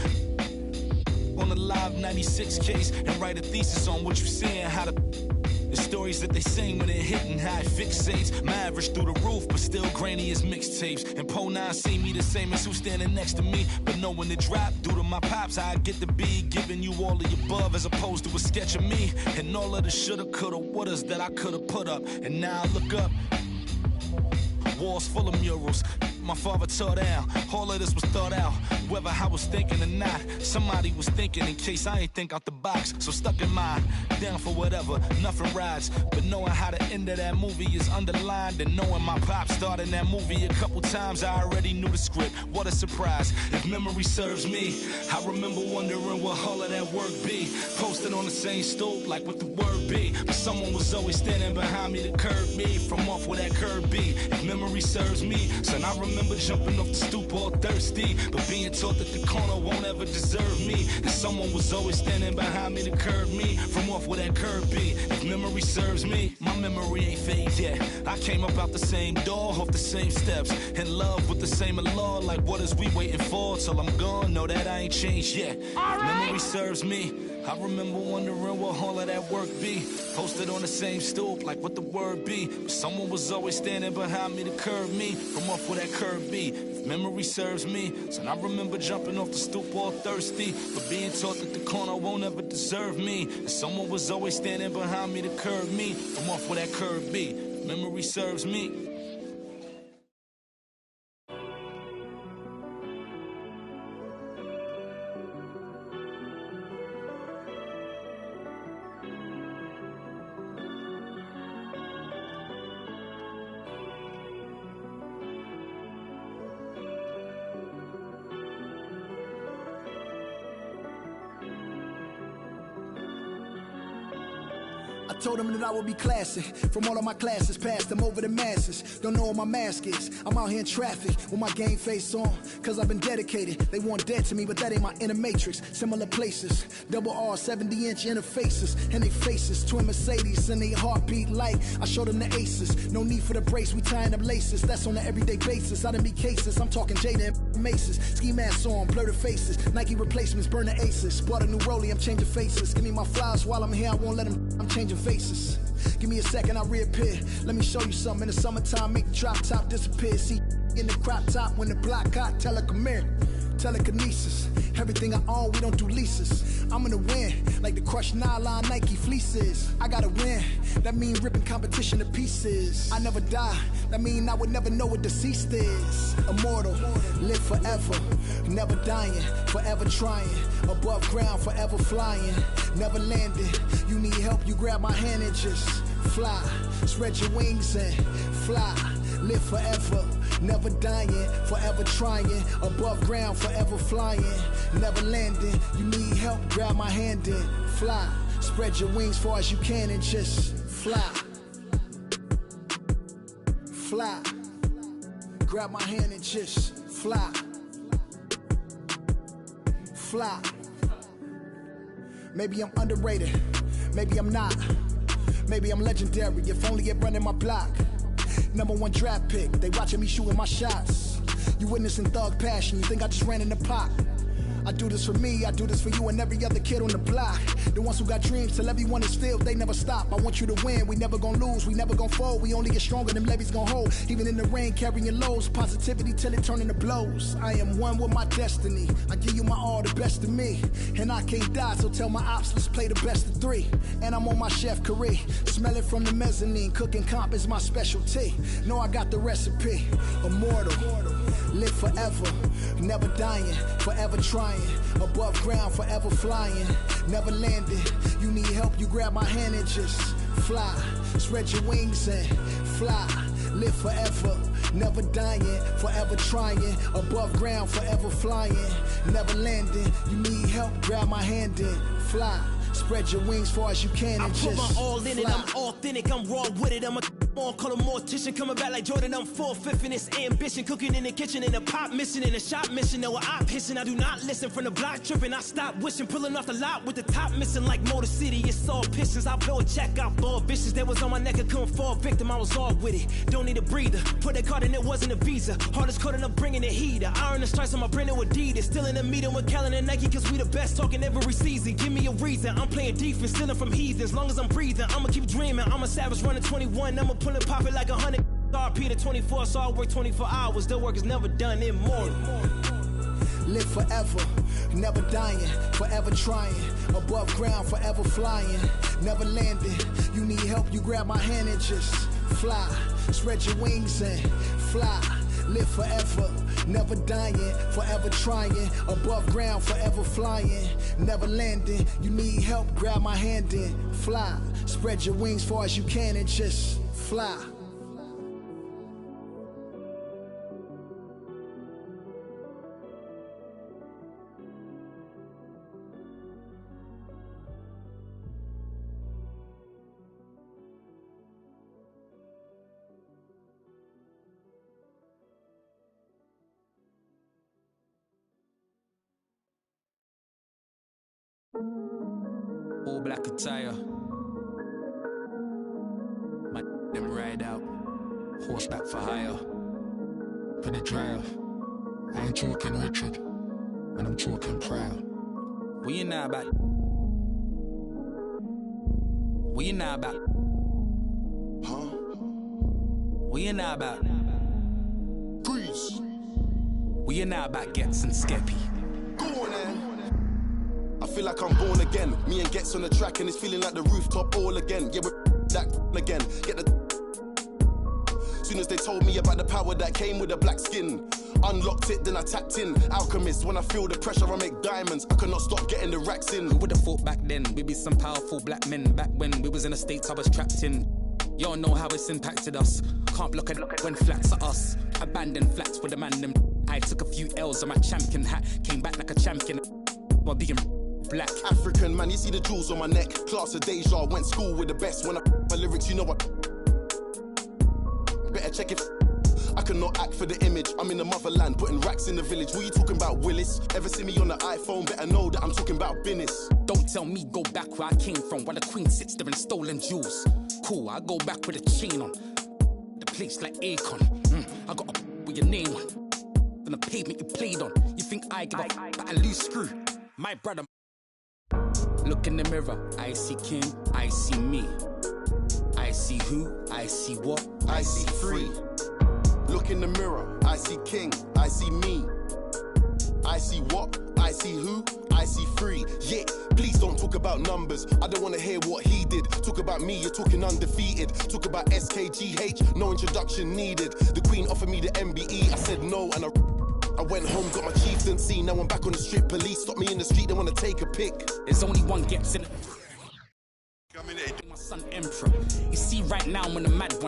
on the Live 96 case and write a thesis on what you seeing, how the stories that they sing when it hitting high fixates. My average through the roof, but still grainy as mixtapes. And Po 9 see me the same as who's standing next to me. But knowing the drop due to my pops, I get to be giving you all of the above as opposed to a sketch of me. And all of the shoulda, coulda, wouldas that I coulda put up. And now I look up, walls full of murals my father tore down. All of this was thought out, whether I was thinking or not. Somebody was thinking in case I ain't think out the box. So stuck in mind, down for whatever, nothing rides. But knowing how the end of that movie is underlined, and knowing my pop starred in that movie a couple times, I already knew the script. What a surprise. If memory serves me, I remember wondering what all of that work be. Posted on the same stoop, like what the word be. But someone was always standing behind me to curb me from off where that curb be. If memory serves me, son, I remember jumping off the stoop all thirsty, but being taught that the corner won't ever deserve me. And someone was always standing behind me to curb me from off where that curb be. If memory serves me, my memory ain't fade yet. I came up out the same door, off the same steps, in love with the same law. Like what is we waiting for till I'm gone? Know that I ain't changed yet. If memory serves me, I remember wondering what all of that work be. Posted on the same stoop, like what the word be. But someone was always standing behind me to curb me from off where that curb be. If memory serves me, son, I remember jumping off the stoop all thirsty, but being taught that the corner won't ever deserve me. And someone was always standing behind me to curb me from off where that curb be. If memory serves me. Told them that I would be classic. From all of my classes, passed them over the masses. Don't know what my mask is. I'm out here in traffic with my game face on, cause I've been dedicated. They want dead to me, but that ain't my inner matrix. Similar places, double R, 70-inch interfaces, and they faces. Twin Mercedes and they heartbeat light. I showed them the aces. No need for the brace, we tying up laces. That's on an everyday basis. I done be cases. I'm talking Jada and Maces. Ski masks on, blur the faces. Nike replacements, burn the aces. Bought a new rollie, I'm changing faces. Give me my flowers while I'm here, I won't let them. I'm changing faces. Give me a second, I reappear. Let me show you something. In the summertime, make the drop top disappear. See in the crop top when the block hot. Tell her come here. Telekinesis. Everything I own, we don't do leases. I'm gonna win, like the crushed nylon Nike fleeces. I gotta win, that mean ripping competition to pieces. I never die, that mean I would never know what deceased is. Immortal, live forever, never dying, forever trying. Above ground, forever flying, never landing. You need help, you grab my hand and just fly. Spread your wings and fly. Live forever, never dying, forever trying. Above ground, forever flying, never landing. You need help, grab my hand and fly. Spread your wings far as you can and just fly. Fly. Grab my hand and just fly. Fly. Maybe I'm underrated, maybe I'm not. Maybe I'm legendary, if only it running my block. #1 draft pick, they watching me shooting my shots. You witnessing thug passion, you think I just ran in the pot. I do this for me, I do this for you and every other kid on the block. The ones who got dreams, till everyone is filled, they never stop. I want you to win, we never gonna lose, we never gonna fold. We only get stronger, them levees gonna hold. Even in the rain, carrying lows, positivity till it turn into blows. I am one with my destiny, I give you my all, the best of me. And I can't die, so tell my ops, let's play the best of 3. And I'm on my chef career, smell it from the mezzanine. Cooking comp is my specialty, know I got the recipe. Immortal, live forever, never dying, forever trying. Above ground, forever flying, never landing. You need help, you grab my hand and just fly. Spread your wings and fly. Live forever, never dying, forever trying. Above ground, forever flying, never landing. You need help, grab my hand and fly. Spread your wings far as you can and just fly. I put my all in it, I'm authentic, I'm raw with it, I'm a More call a mortician, coming back like Jordan, I'm 4/5 in this ambition. Cooking in the kitchen, in the pop mission, in the shop mission. No, I'm pissing, I do not listen. From the block tripping, I stop wishing. Pulling off the lot with the top missing like Motor City. It's all pistons, I blow a check out, ball vicious. That was on my neck, I couldn't fall victim, I was all with it. Don't need a breather, put that card in, it wasn't a visa. Hardest card and I'm bringing the heater. Iron the stripes on my brand new Adidas. Still in the meeting with Kellen and Nike, cause we the best talking every season. Give me a reason, I'm playing defense, stealing from heathens. As long as I'm breathing, I'ma keep dreaming. I'm a savage running 21, I'ma pull and pop it like 100. RP to 24, so I work 24 hours. The work is never done, immortal. Live forever, never dying, forever trying. Above ground, forever flying, never landing. You need help, you grab my hand and just fly. Spread your wings and fly. Live forever, never dying, forever trying. Above ground, forever flying, never landing. You need help, grab my hand and fly. Spread your wings far as you can and just fly. All black attire. My them ride out. Horseback for hire. Pin it drive. I ain't talking Richard. And I'm talking proud. What you know about? What you know about? Huh? What you know about? Grease. What you know about Gets and Skeppy? Go on then. I feel like I'm born again. Me and Gets on the track and it's feeling like the rooftop all again. Yeah, we're that again. Get the. Soon as they told me about the power that came with the black skin, unlocked it, then I tapped in. Alchemist, when I feel the pressure, I make diamonds. I cannot stop getting the racks in. Who would have thought back then we'd be some powerful black men? Back when we was in the States, I was trapped in. Y'all know how it's impacted us. Can't block it when flats are us. Abandoned flats with a man them. I took a few L's on my champion hat. Came back like a champion while being black. African man, you see the jewels on my neck. Class of Deja, went school with the best. When I my lyrics, you know what? Better check if I cannot act for the image. I'm in the motherland, putting racks in the village. What you talking about, Willis? Ever see me on the iPhone? Better know that I'm talking about business. Don't tell me go back where I came from, while the queen sits there in stolen jewels. Cool, I go back with a chain on. The place like Akon. I got a with your name on. From the pavement you played on. You think I give a but I lose screw. My brother. Look in the mirror, I see King, I see me. I see who, I see what, I see free. Look in the mirror, I see King, I see me. I see what, I see who, I see free. Yeah, please don't talk about numbers. I don't want to hear what he did. Talk about me, you're talking undefeated. Talk about SKGH, no introduction needed. The Queen offered me the MBE, I said no, and I went home, got my chieftaincy. Now I'm back on the strip. Police stop me in the street, they want to take a pic. There's only one Gets in. My son Emperor. You see right now I'm in the mad one.